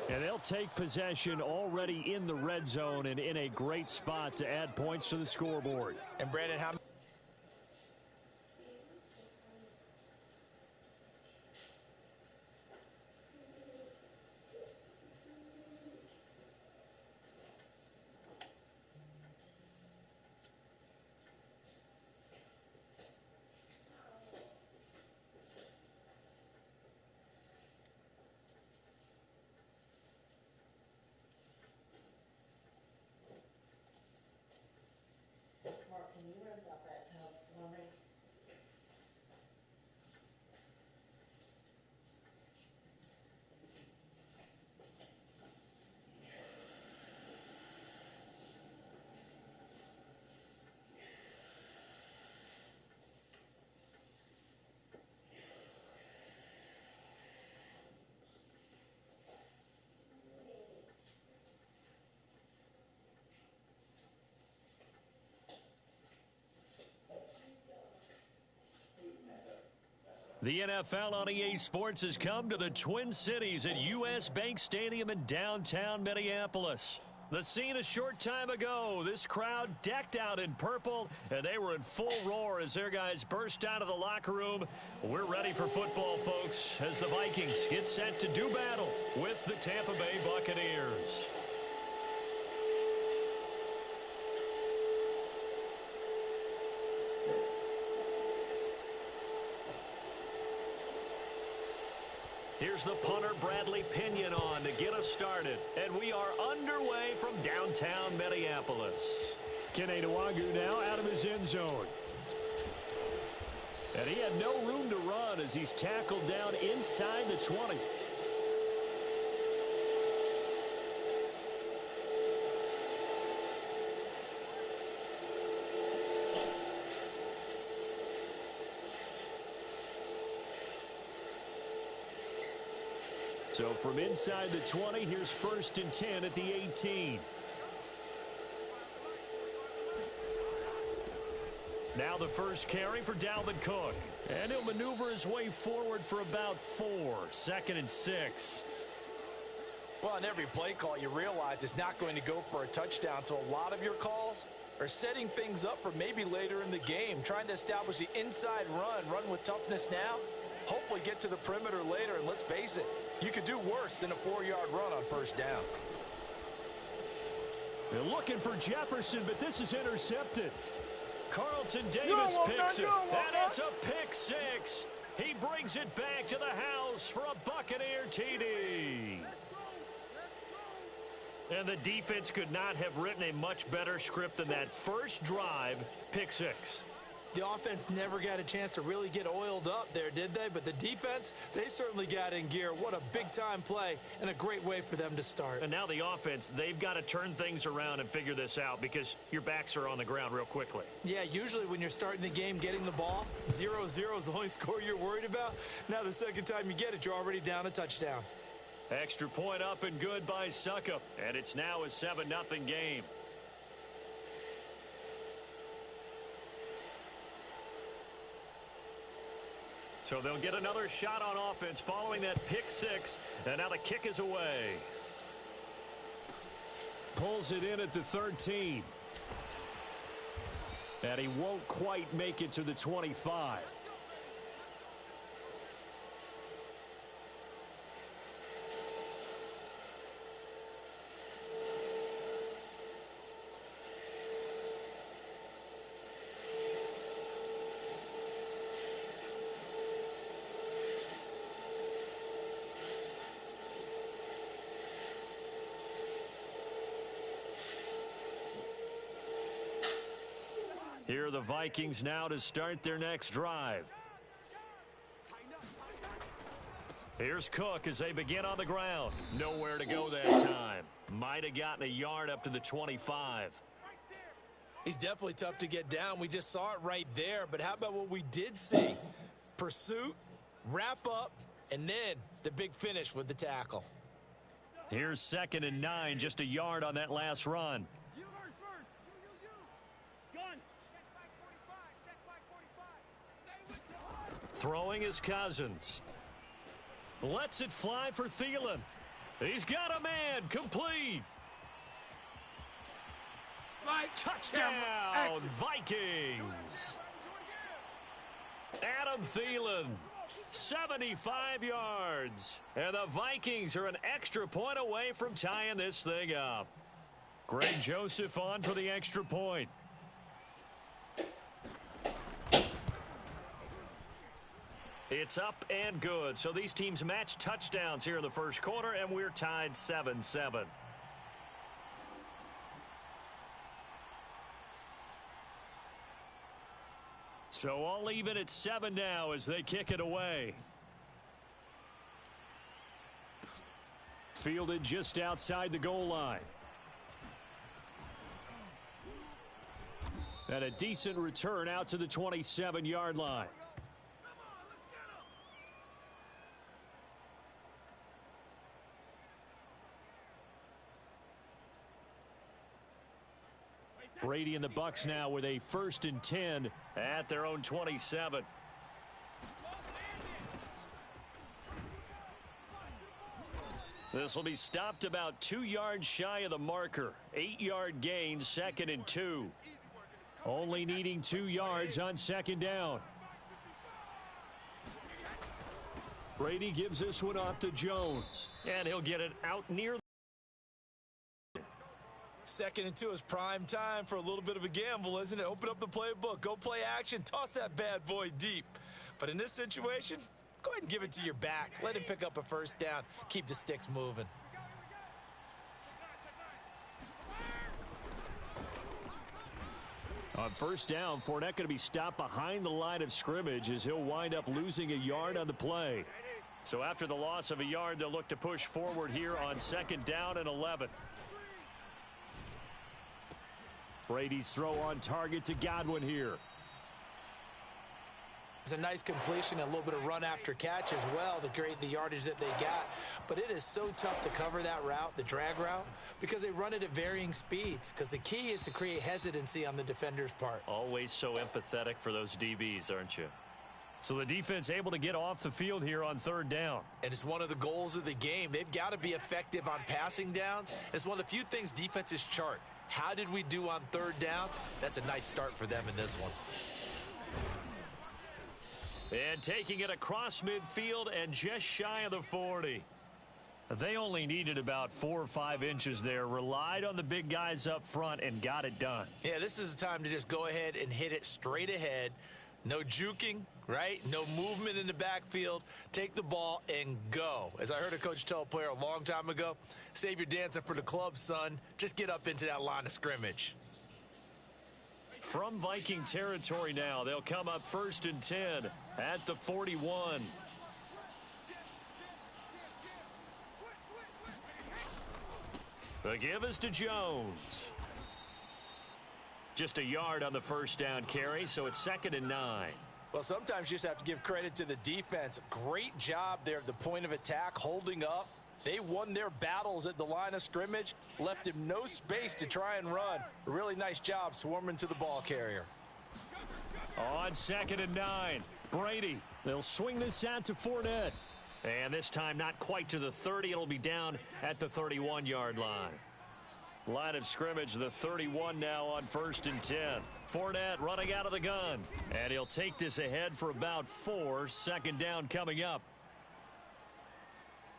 And they'll take possession already in the red zone and in a great spot to add points to the scoreboard. And Brandon, how The NFL on EA Sports has come to the Twin Cities at U.S. Bank Stadium in downtown Minneapolis. The scene a short time ago, this crowd decked out in purple, and they were in full roar as their guys burst out of the locker room. We're ready for football, folks, as the Vikings get set to do battle with the Tampa Bay Buccaneers. Here's the punter, Bradley Pinion, on to get us started. And we are underway from downtown Minneapolis. Kene Nwangwu now out of his end zone. And he had no room to run as he's tackled down inside the 20. So from inside the 20, here's 1st and 10 at the 18. Now the first carry for Dalvin Cook. And he'll maneuver his way forward for about 4. 2nd and 6. Well, on every play call, you realize it's not going to go for a touchdown, so a lot of your calls are setting things up for maybe later in the game, trying to establish the inside run with toughness now, hopefully get to the perimeter later, and let's face it, you could do worse than a 4-yard run on first down. They're looking for Jefferson, but this is intercepted. Carlton Davis picks it, and it's a pick six. He brings it back to the house for a Buccaneer TD. And the defense could not have written a much better script than that first drive, pick six. The offense never got a chance to really get oiled up there, did they? But the defense, they certainly got in gear. What a big-time play and a great way for them to start. And now the offense, they've got to turn things around and figure this out because your backs are on the ground real quickly. Yeah, usually when you're starting the game getting the ball, 0-0 is the only score you're worried about. Now the second time you get it, you're already down a touchdown. Extra point up and good by Suckup. And it's now a 7-0 game. So they'll get another shot on offense following that pick six. And now the kick is away. Pulls it in at the 13. And he won't quite make it to the 25. Here are the Vikings now to start their next drive. Here's Cook as they begin on the ground. Nowhere to go that time. Might have gotten a yard up to the 25. He's definitely tough to get down. We just saw it right there. But how about what we did see? Pursuit, wrap up, and then the big finish with the tackle. Here's 2nd and 9, just a yard on that last run. Throwing his Cousins. Lets it fly for Thielen. He's got a man. Complete. Touchdown, Vikings. Adam Thielen, 75 yards. And the Vikings are an extra point away from tying this thing up. Greg Joseph on for the extra point. It's up and good. So these teams match touchdowns here in the first quarter, and we're tied 7-7. So all even at 7 now as they kick it away. Fielded just outside the goal line. And a decent return out to the 27-yard line. Brady and the Bucs now with a 1st and 10 at their own 27. This will be stopped about 2 yards shy of the marker. 8-yard gain, 2nd and 2. Only needing 2 yards on 2nd down. Brady gives this one off to Jones. And he'll get it out near. 2nd and 2 is prime time for a little bit of a gamble, isn't it? Open up the playbook, go play action, toss that bad boy deep. But in this situation, go ahead and give it to your back. Let him pick up a 1st down. Keep the sticks moving. On 1st down, Fournette going to be stopped behind the line of scrimmage as he'll wind up losing a yard on the play. So after the loss of a yard, they'll look to push forward here on 2nd down and 11. Brady's throw on target to Godwin here. It's a nice completion, a little bit of run after catch as well to create the yardage that they got. But it is so tough to cover that route, the drag route, because they run it at varying speeds. Because the key is to create hesitancy on the defender's part. Always so empathetic for those DBs, aren't you? So the defense able to get off the field here on third down. And it's one of the goals of the game. They've got to be effective on passing downs. It's one of the few things defenses chart. How did we do on third down? That's a nice start for them in this one. And taking it across midfield and just shy of the 40. They only needed about 4 or 5 inches there, relied on the big guys up front, and got it done. Yeah, this is the time to just go ahead and hit it straight ahead. No juking, right? No movement in the backfield. Take the ball and go. As I heard a coach tell a player a long time ago, save your dancing for the club, son. Just get up into that line of scrimmage. From Viking territory now, they'll come up 1st and 10 at the 41. The give is to Jones. Just a yard on the first down carry, so it's 2nd and 9. Well, sometimes you just have to give credit to the defense. Great job there at the point of attack, holding up. They won their battles at the line of scrimmage, left him no space to try and run. A really nice job swarming to the ball carrier. On 2nd and 9, Brady. They'll swing this out to Fournette. And this time not quite to the 30. It'll be down at the 31-yard line. Line of scrimmage, the 31 now on 1st and 10. Fournette running out of the gun. And he'll take this ahead for about 4. 2nd down coming up.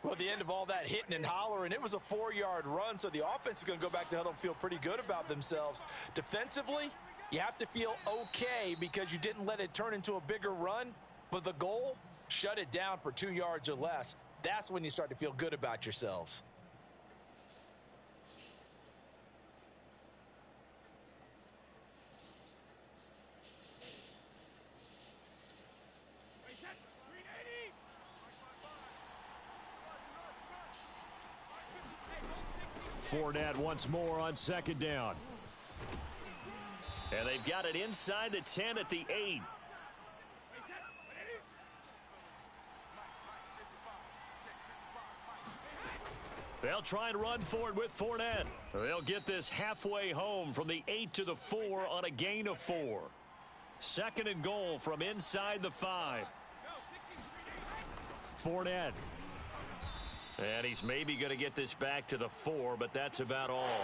Well, at the end of all that hitting and hollering, it was a 4-yard run, so the offense is going to go back to huddle and feel pretty good about themselves. Defensively, you have to feel okay because you didn't let it turn into a bigger run, but the goal, shut it down for 2 yards or less. That's when you start to feel good about yourselves. Fournette once more on 2nd down. And they've got it inside the 10 at the 8. They'll try and run for it with Fournette. They'll get this halfway home from the 8 to the 4 on a gain of 4. 2nd and goal from inside the 5. Fournette. And he's maybe going to get this back to the 4, but that's about all.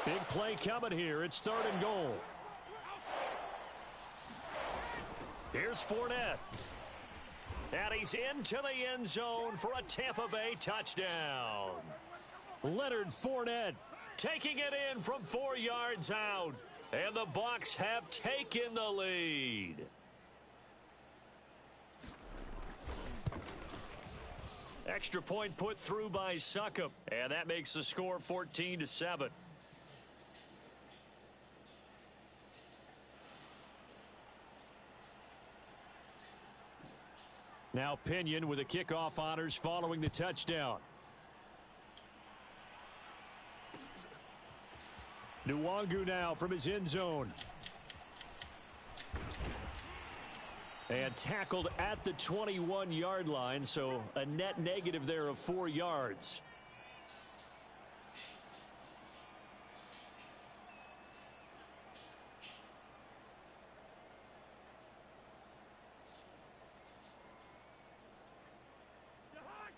Big play coming here. It's 3rd and goal. Here's Fournette. And he's into the end zone for a Tampa Bay touchdown. Leonard Fournette taking it in from 4 yards out. And the Bucs have taken the lead. Extra point put through by Succop, and that makes the score 14-7. Now Pinion with the kickoff honors following the touchdown. Nwangu now from his end zone. And tackled at the 21-yard line, so a net negative there of 4 yards.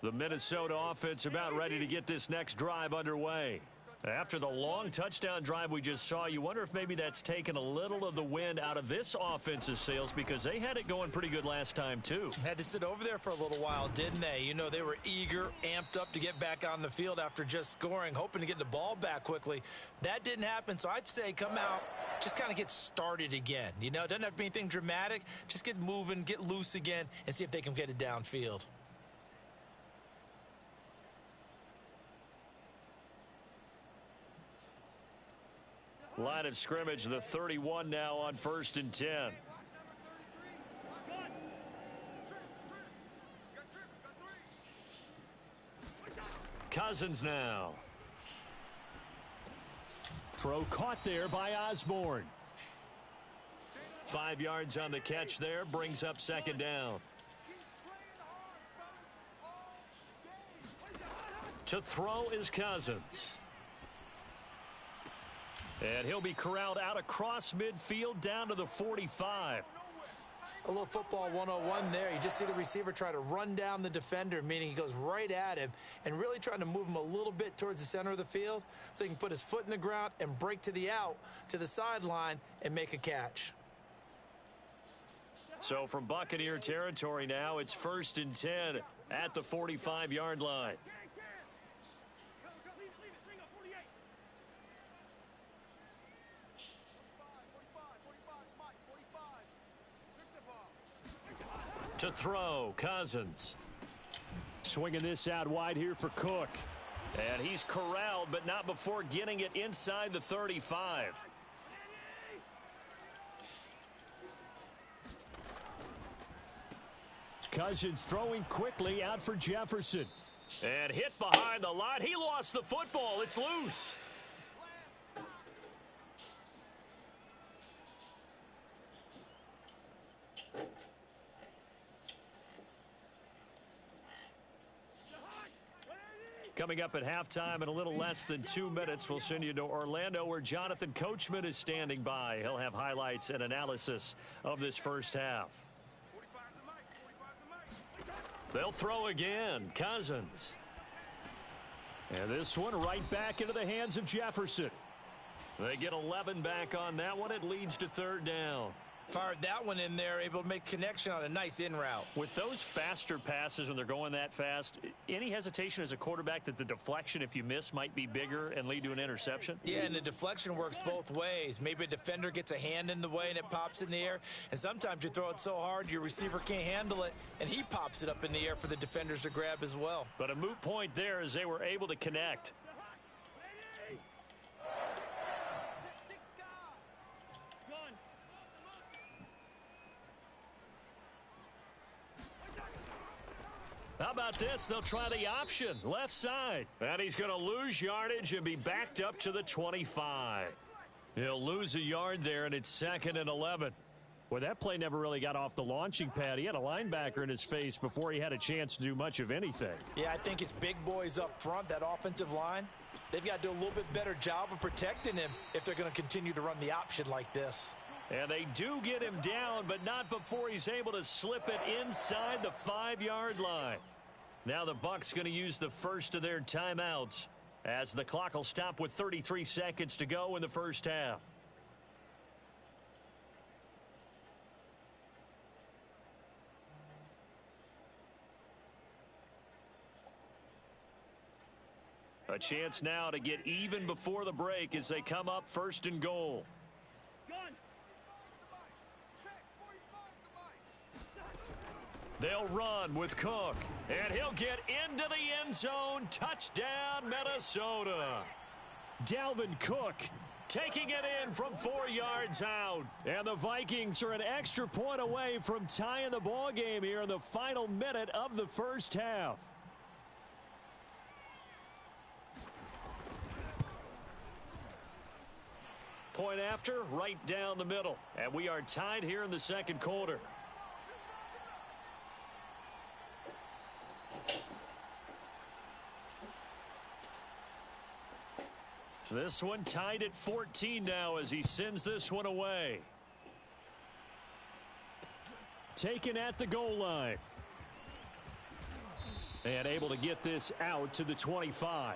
The Minnesota offense about ready to get this next drive underway. After the long touchdown drive we just saw, you wonder if maybe that's taken a little of the wind out of this offense's sails because they had it going pretty good last time, too. Had to sit over there for a little while, didn't they? You know, they were eager, amped up to get back on the field after just scoring, hoping to get the ball back quickly. That didn't happen, so I'd say come out, just kind of get started again. You know, it doesn't have to be anything dramatic. Just get moving, get loose again, and see if they can get it downfield. Line of scrimmage, the 31 now on 1st and 10. Cousins now. Throw caught there by Osborne. 5 yards on the catch there, brings up 2nd down. To throw is Cousins. And he'll be corralled out across midfield down to the 45. A little football 101 there. You just see the receiver try to run down the defender, meaning he goes right at him and really trying to move him a little bit towards the center of the field so he can put his foot in the ground and break to the out, to the sideline, and make a catch. So from Buccaneer territory now, it's 1st and 10 at the 45-yard line. To throw, Cousins. Swinging this out wide here for Cook. And he's corralled, but not before getting it inside the 35. Cousins throwing quickly out for Jefferson. And hit behind the line. He lost the football. It's loose. Coming up at halftime in a little less than 2 minutes, we'll send you to Orlando where Jonathan Coachman is standing by. He'll have highlights and analysis of this first half. They'll throw again. Cousins. And this one right back into the hands of Jefferson. They get 11 back on that one. It leads to 3rd down. Fired that one in there, able to make connection on a nice in route. With those faster passes when they're going that fast, any hesitation as a quarterback that the deflection, if you miss, might be bigger and lead to an interception? Yeah, and the deflection works both ways. Maybe a defender gets a hand in the way and it pops in the air. And sometimes you throw it so hard your receiver can't handle it, and he pops it up in the air for the defenders to grab as well. But a moot point there as they were able to connect. How about this? They'll try the option, left side. And he's going to lose yardage and be backed up to the 25. He'll lose a yard there, and it's 2nd and 11. Well, that play never really got off the launching pad. He had a linebacker in his face before he had a chance to do much of anything. Yeah, I think it's big boys up front, that offensive line. They've got to do a little bit better job of protecting him if they're going to continue to run the option like this. And they do get him down, but not before he's able to slip it inside the 5-yard line. Now the Bucs going to use the first of their timeouts as the clock will stop with 33 seconds to go in the first half. A chance now to get even before the break as they come up 1st and goal. They'll run with Cook, and he'll get into the end zone. Touchdown, Minnesota. Dalvin Cook taking it in from 4 yards out. And the Vikings are an extra point away from tying the ball game here in the final minute of the first half. Point after, right down the middle. And we are tied here in the second quarter. This one tied at 14 now as he sends this one away. Taken at the goal line. And able to get this out to the 25.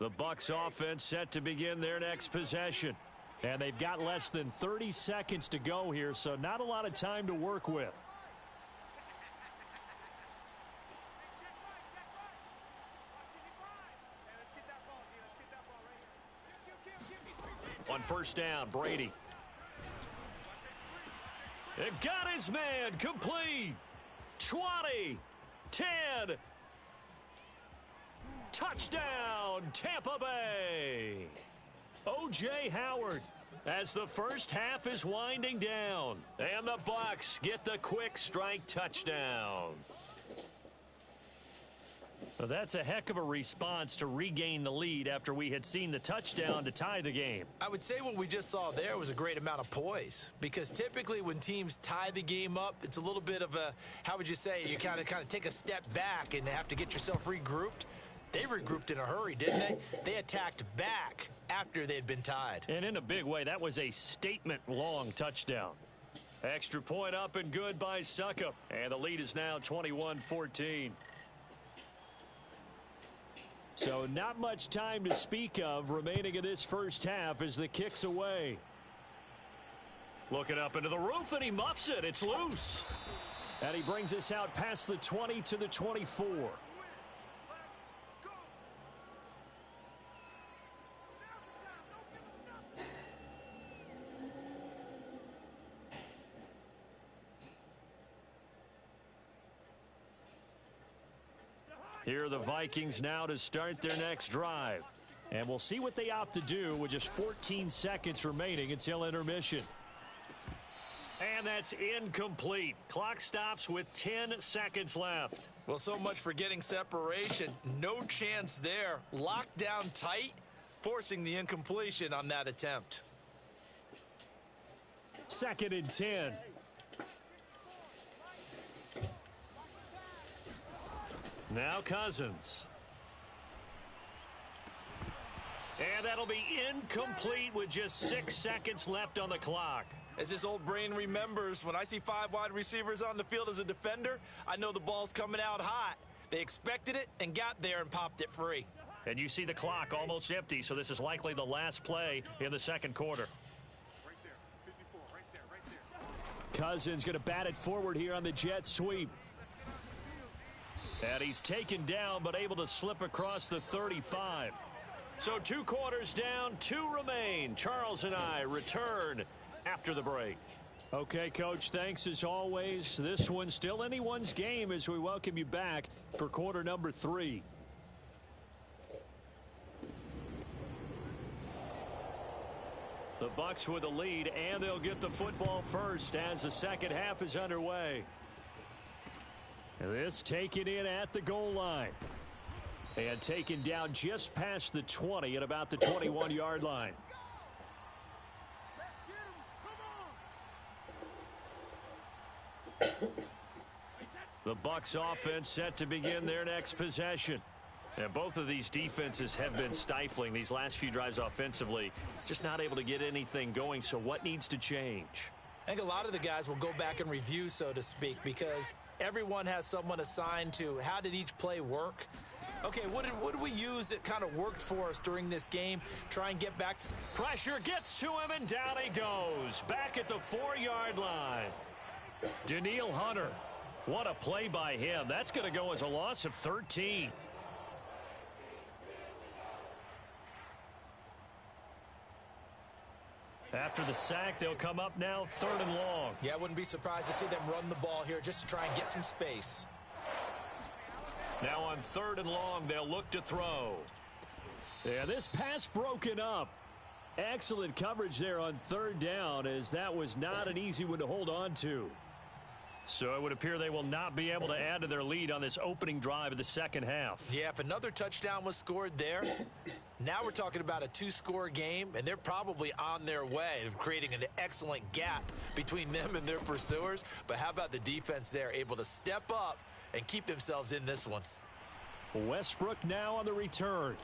The Bucs offense set to begin their next possession. And they've got less than 30 seconds to go here, so not a lot of time to work with. On 1st down, Brady. It got his man complete. 20, 10. Touchdown, Tampa Bay. O.J. Howard as the first half is winding down. And the Bucs get the quick strike touchdown. Well, that's a heck of a response to regain the lead after we had seen the touchdown to tie the game. I would say what we just saw there was a great amount of poise, because typically when teams tie the game up, it's a little bit of a, how would you say, you kind of take a step back and have to get yourself regrouped. They regrouped in a hurry, didn't they? They attacked back after they had been tied. And in a big way, that was a statement-long touchdown. Extra point up and good by Suckup. And the lead is now 21-14. So not much time to speak of remaining in this first half as the kick's away. Looking up into the roof, and he muffs it. It's loose. And he brings us out past the 20 to the 24. Here are the Vikings now to start their next drive. And we'll see what they opt to do with just 14 seconds remaining until intermission. And that's incomplete. Clock stops with 10 seconds left. Well, so much for getting separation. No chance there. Locked down tight, forcing the incompletion on that attempt. 2nd and 10. Now Cousins. And that'll be incomplete with just 6 seconds left on the clock. As this old brain remembers, when I see 5 wide receivers on the field as a defender, I know the ball's coming out hot. They expected it and got there and popped it free. And you see the clock almost empty, so this is likely the last play in the second quarter. Right there. 54, right there, right there. Cousins going to bat it forward here on the jet sweep. And he's taken down, but able to slip across the 35. So 2 quarters down, 2 remain. Charles and I return after the break. Okay, Coach, thanks as always. This one's still anyone's game as we welcome you back for quarter number 3. The Bucs with the lead, and they'll get the football first as the second half is underway. This taken in at the goal line. And taken down just past the 20 at about the 21-yard line. The Bucs offense set to begin their next possession. And both of these defenses have been stifling these last few drives offensively. Just not able to get anything going, so what needs to change? I think a lot of the guys will go back and review, so to speak, because everyone has someone assigned to how did each play work. Okay, what did we use that kind of worked for us during this game? Try and get back. Pressure gets to him, and down he goes. Back at the 4-yard line. Danielle Hunter. What a play by him. That's going to go as a loss of 13. After the sack, they'll come up now 3rd and long. Yeah, I wouldn't be surprised to see them run the ball here just to try and get some space. Now on 3rd and long, they'll look to throw. Yeah, this pass broken up. Excellent coverage there on 3rd down, as that was not an easy one to hold on to. So it would appear they will not be able to add to their lead on this opening drive of the second half. Yeah, if another touchdown was scored there, now we're talking about a 2-score game, and they're probably on their way of creating an excellent gap between them and their pursuers. But how about the defense there, able to step up and keep themselves in this one? Westbrook now on the return.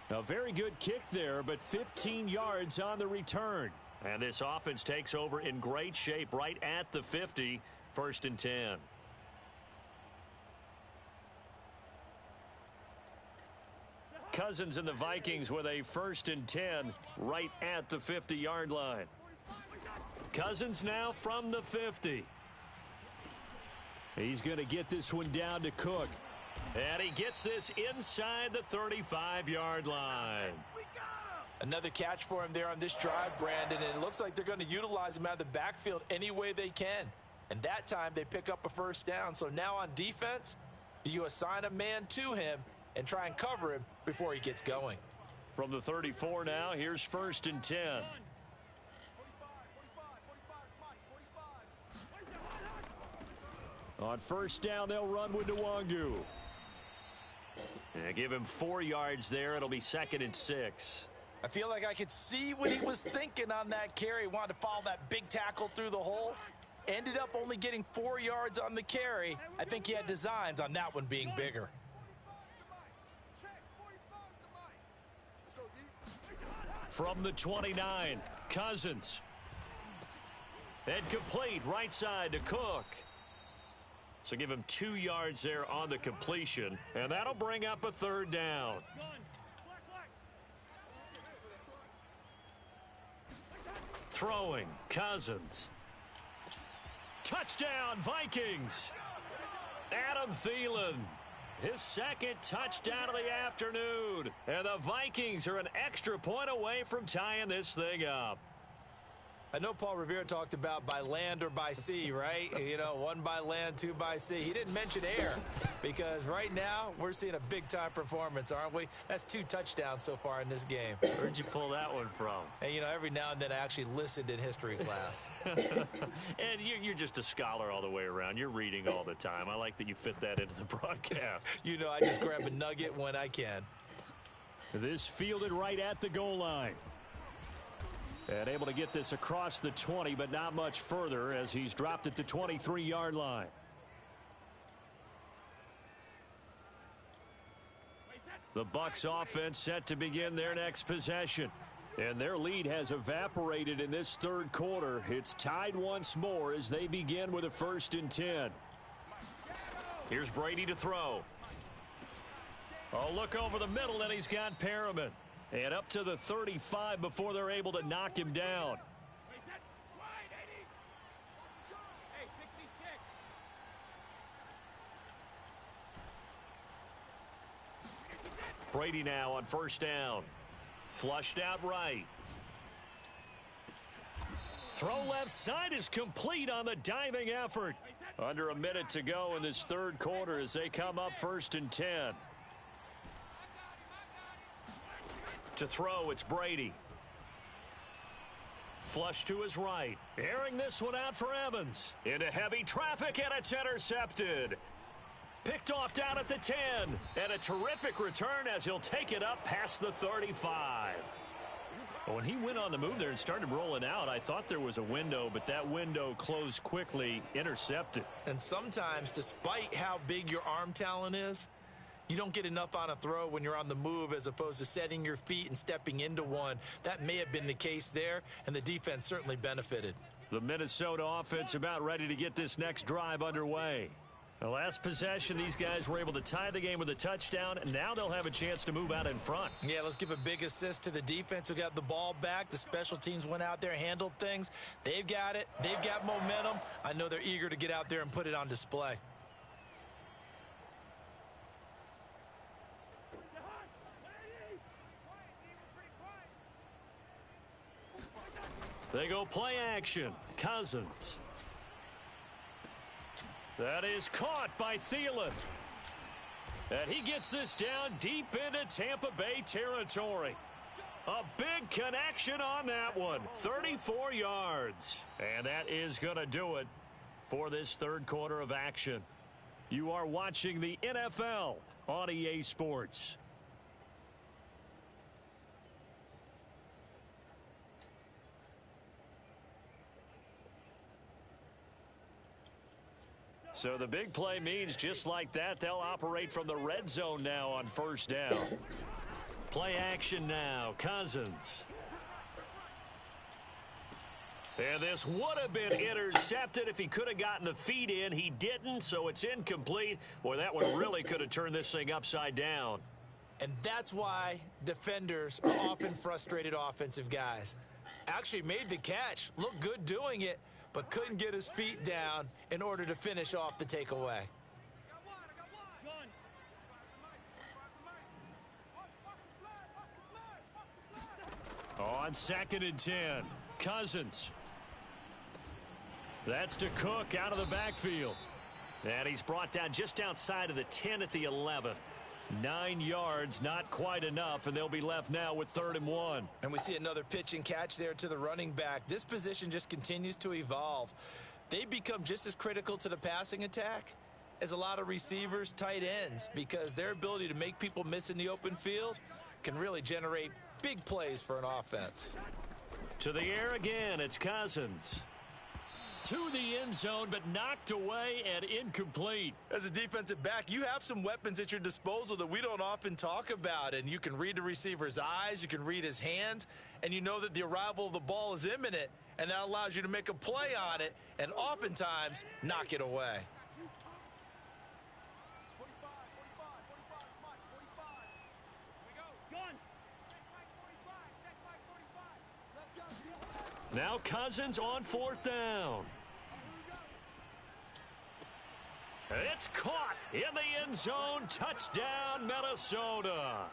A very good kick there, but 15 yards on the return. And this offense takes over in great shape right at the 50, 1st and 10. Cousins and the Vikings with a 1st and 10 right at the 50-yard line. Cousins now from the 50. He's going to get this one down to Cook. And he gets this inside the 35-yard line. Another catch for him there on this drive, Brandon, and it looks like they're going to utilize him out of the backfield any way they can. And that time they pick up a 1st down. So now on defense, do you assign a man to him and try and cover him before he gets going? From the 34 now, here's 1st and 10. On first down, they'll run with Nwangu. And give him 4 yards there. It'll be 2nd and 6. I feel like I could see what he was thinking on that carry. He wanted to follow that big tackle through the hole. Ended up only getting 4 yards on the carry. I think he had designs on that one being bigger. From the 29, Cousins. And complete right side to Cook. So give him 2 yards there on the completion. And that'll bring up a 3rd down. Throwing, Cousins. Touchdown, Vikings. Adam Thielen. His 2nd touchdown of the afternoon. And the Vikings are an extra point away from tying this thing up. I know Paul Revere talked about by land or by sea, right? You know, 1 by land, 2 by sea. He didn't mention air because right now we're seeing a big-time performance, aren't we? That's 2 touchdowns so far in this game. Where'd you pull that one from? And, you know, every now and then I actually listened in history class. And you're just a scholar all the way around. You're reading all the time. I like that you fit that into the broadcast. You know, I just grab a nugget when I can. This fielded right at the goal line. And able to get this across the 20, but not much further as he's dropped at the 23-yard line. The Bucs offense set to begin their next possession. And their lead has evaporated in this 3rd quarter. It's tied once more as they begin with a 1st and 10. Here's Brady to throw. Oh, look over the middle, and he's got Perriman. And up to the 35 before they're able to knock him down. Brady now on 1st down. Flushed out right. Throw left side is complete on the diving effort. Under a minute to go in this 3rd quarter as they come up 1st and 10. To throw, it's Brady. Flush to his right. Airing this one out for Evans. Into heavy traffic, and it's intercepted. Picked off down at the 10. And a terrific return as he'll take it up past the 35. When he went on the move there and started rolling out, I thought there was a window, but that window closed quickly, intercepted. And sometimes, despite how big your arm talent is, you don't get enough on a throw when you're on the move as opposed to setting your feet and stepping into one. That may have been the case there, and the defense certainly benefited. The Minnesota offense about ready to get this next drive underway. The last possession, these guys were able to tie the game with a touchdown, and now they'll have a chance to move out in front. Yeah, let's give a big assist to the defense who got the ball back. The special teams went out there, handled things. They've got it. They've got momentum. I know they're eager to get out there and put it on display. They go play action. Cousins. That is caught by Thielen. And he gets this down deep into Tampa Bay territory. A big connection on that one. 34 yards. And that is going to do it for this 3rd quarter of action. You are watching the NFL on EA Sports. So the big play means just like that, they'll operate from the red zone now on 1st down. Play action now. Cousins. And this would have been intercepted if he could have gotten the feet in. He didn't, so it's incomplete. Boy, that one really could have turned this thing upside down. And that's why defenders are often frustrated offensive guys. Actually made the catch, looked good doing it, but couldn't get his feet down in order to finish off the takeaway. On 2nd and 10, Cousins. That's to Cook out of the backfield. And he's brought down just outside of the 10 at the 11. 9 yards, not quite enough, and they'll be left now with 3rd and 1. And we see another pitch and catch there to the running back. This position just continues to evolve. they become just as critical to the passing attack as a lot of receivers, tight ends, because their ability to make people miss in the open field can really generate big plays for an offense. To the air again, it's Cousins. To the end zone, but knocked away and incomplete. As a defensive back, you have some weapons at your disposal that we don't often talk about, and you can read the receiver's eyes, you can read his hands, and you know that the arrival of the ball is imminent, and that allows you to make a play on it and oftentimes knock it away. 45, 45, 45, Mike, 45. Here we go. Gun. Check Mike 45. Check Mike 45. Let's go. Now Cousins on fourth down. It's caught in the end zone. Touchdown, Minnesota.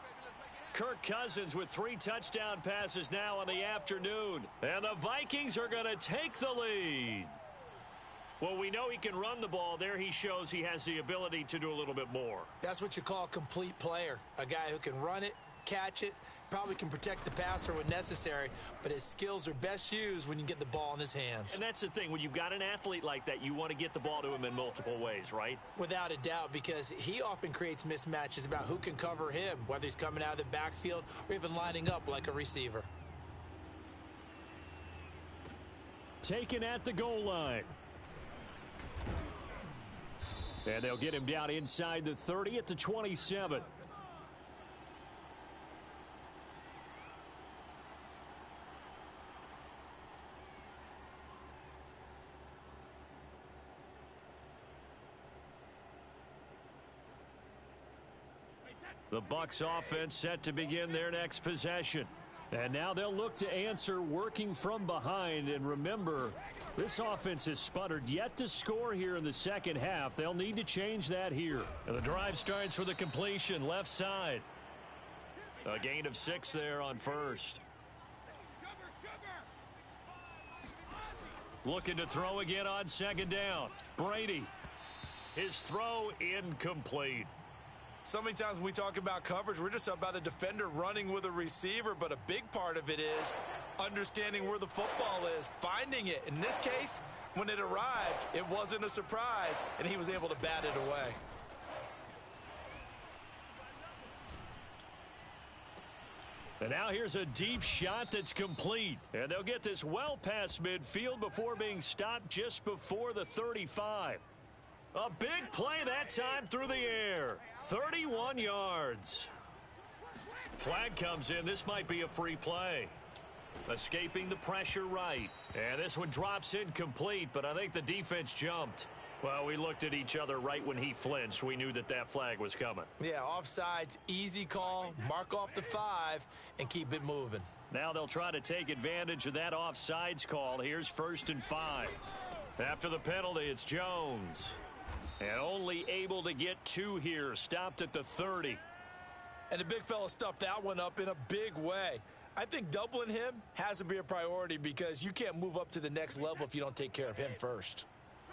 Kirk Cousins with 3 touchdown passes now in the afternoon. And the Vikings are going to take the lead. Well, we know he can run the ball. There he shows he has the ability to do a little bit more. That's what you call a complete player. A guy who can run it, catch it, probably can protect the passer when necessary, but his skills are best used when you get the ball in his hands. And that's the thing. When you've got an athlete like that, you want to get the ball to him in multiple ways, right? Without a doubt, because he often creates mismatches about who can cover him, whether he's coming out of the backfield or even lining up like a receiver. Taken at the goal line. And they'll get him down inside the 30 at the 27. The Bucs offense set to begin their next possession. And now they'll look to answer working from behind. And remember, this offense has sputtered yet to score here in the second half. They'll need to change that here. And the drive starts with a completion left side. A gain of 6 there on first. Looking to throw again on second down. Brady. His throw incomplete. So many times when we talk about coverage, we're just about a defender running with a receiver, but a big part of it is understanding where the football is, finding it. In this case, when it arrived, it wasn't a surprise, and he was able to bat it away. And now here's a deep shot that's complete. And they'll get this well past midfield before being stopped just before the 35. A big play that time through the air. 31 yards. Flag comes in. This might be a free play. Escaping the pressure right. And this one drops incomplete, but I think the defense jumped. Well, we looked at each other right when he flinched. We knew that that flag was coming. Yeah, offsides, easy call, mark off the 5, and keep it moving. Now they'll try to take advantage of that offsides call. Here's 1st and 5. After the penalty, it's Jones. And only able to get 2 here. Stopped at the 30. And the big fella stuffed that one up in a big way. I think doubling him has to be a priority because you can't move up to the next level if you don't take care of him first.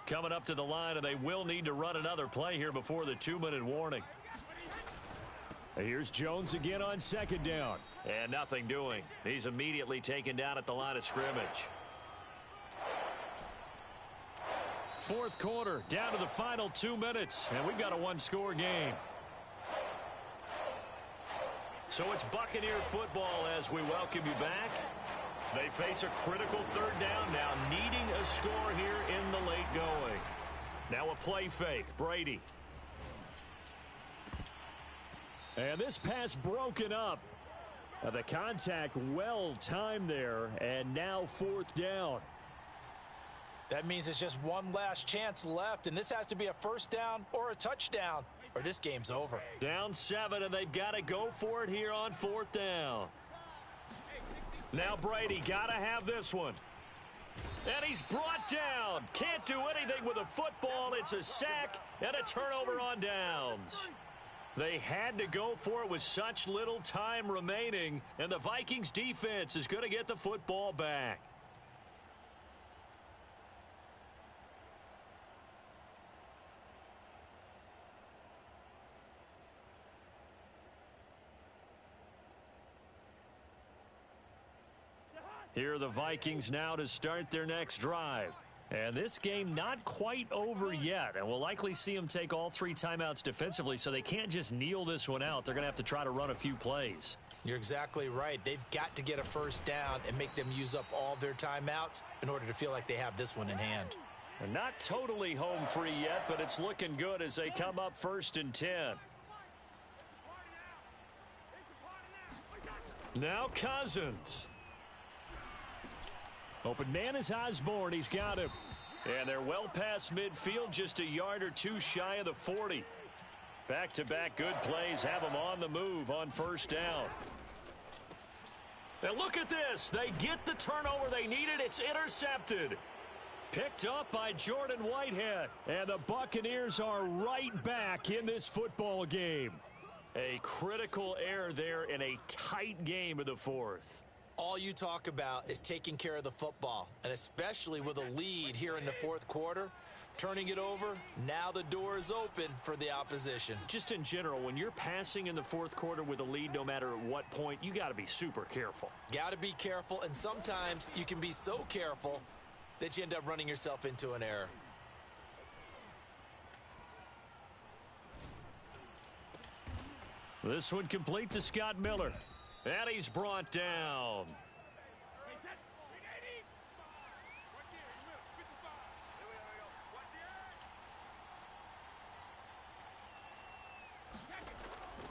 Coming up to the line, and they will need to run another play here before the 2-minute warning. Here's Jones again on second down. And nothing doing. He's immediately taken down at the line of scrimmage. 4th quarter, down to the final 2 minutes, and we've got a 1-score game. So it's Buccaneer football as we welcome you back. They face a critical 3rd down now, needing a score here in the late going. Now a play fake, Brady. And this pass broken up. The contact well timed there, and now 4th down. That means it's just one last chance left, and this has to be a 1st down or a touchdown, or this game's over. Down 7, and they've got to go for it here on 4th down. Now Brady got to have this one. And he's brought down. Can't do anything with a football. It's a sack and a turnover on downs. They had to go for it with such little time remaining, and the Vikings defense is going to get the football back. Here are the Vikings now to start their next drive. And this game not quite over yet, and we'll likely see them take all 3 timeouts defensively, so they can't just kneel this one out. They're going to have to try to run a few plays. You're exactly right. They've got to get a first down and make them use up all their timeouts in order to feel like they have this one in hand. And not totally home free yet, but it's looking good as they come up 1st and 10. Now Cousins. Open man is Osborne. He's got him. And they're well past midfield, just a yard or 2 shy of the 40. Back-to-back good plays have them on the move on 1st down. And look at this. They get the turnover they needed. It's intercepted. Picked up by Jordan Whitehead. And the Buccaneers are right back in this football game. A critical error there in a tight game of the 4th. All you talk about is taking care of the football, and especially with a lead here in the 4th quarter, turning it over, now the door is open for the opposition. Just in general, when you're passing in the 4th quarter with a lead, no matter at what point, you got to be super careful. Got to be careful, and sometimes you can be so careful that you end up running yourself into an error. This one complete to Scott Miller. And he's brought down.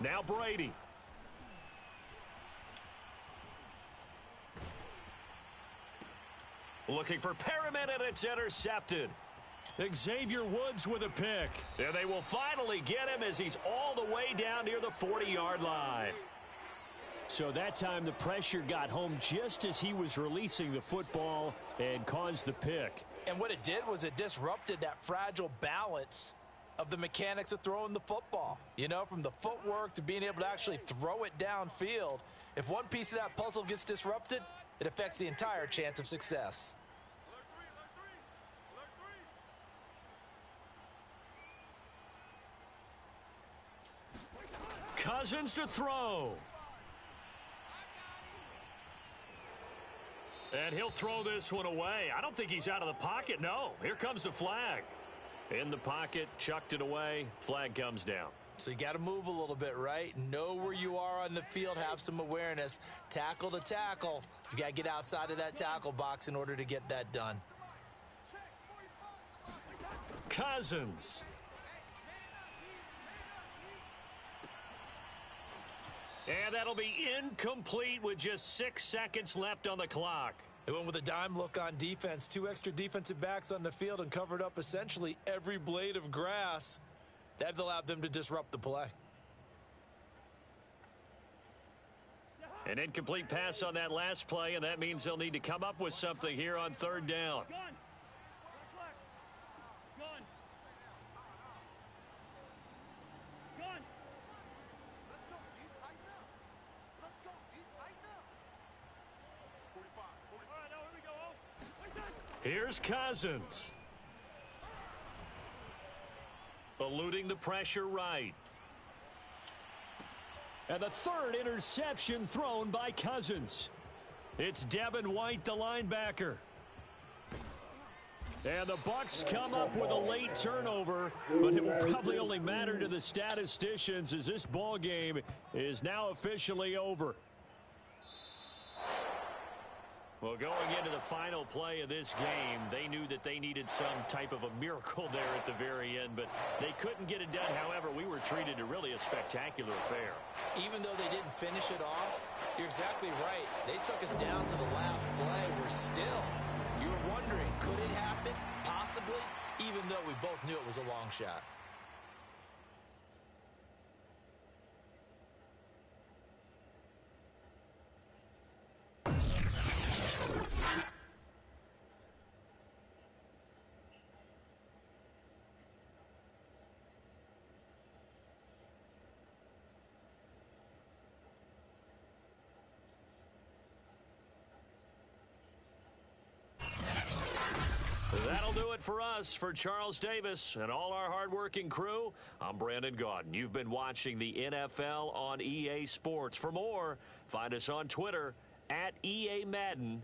Now Brady. Looking for Perriman, and it's intercepted. Xavier Woods with a pick. And they will finally get him as he's all the way down near the 40-yard line. So that time the pressure got home just as he was releasing the football and caused the pick. And what it did was it disrupted that fragile balance of the mechanics of throwing the football. You know, from the footwork to being able to actually throw it downfield. If one piece of that puzzle gets disrupted, it affects the entire chance of success. Cousins to throw. And he'll throw this one away. I don't think he's out of the pocket. No, here comes the flag. In the pocket, chucked it away. Flag comes down. So you got to move a little bit, right? Know where you are on the field. Have some awareness. Tackle to tackle. You got to get outside of that tackle box in order to get that done. Cousins. And that'll be incomplete with just 6 seconds left on the clock. They went with a dime look on defense. 2 extra defensive backs on the field and covered up essentially every blade of grass. That allowed them to disrupt the play. An incomplete pass on that last play, and that means they'll need to come up with something here on 3rd down. Here's Cousins. Eluding the pressure right. And the 3rd interception thrown by Cousins. It's Devin White, the linebacker. And the Bucs come up with a late turnover, but it will probably only matter to the statisticians as this ball game is now officially over. Well, going into the final play of this game, they knew that they needed some type of a miracle there at the very end, but they couldn't get it done. However, we were treated to really a spectacular affair. Even though they didn't finish it off, you're exactly right. They took us down to the last play. We're still, you were wondering, could it happen? Possibly, even though we both knew it was a long shot. That'll do it for us. For Charles Davis and all our hardworking crew, I'm Brandon Gaudin. You've been watching the NFL on EA Sports. For more, find us on Twitter @EA Madden.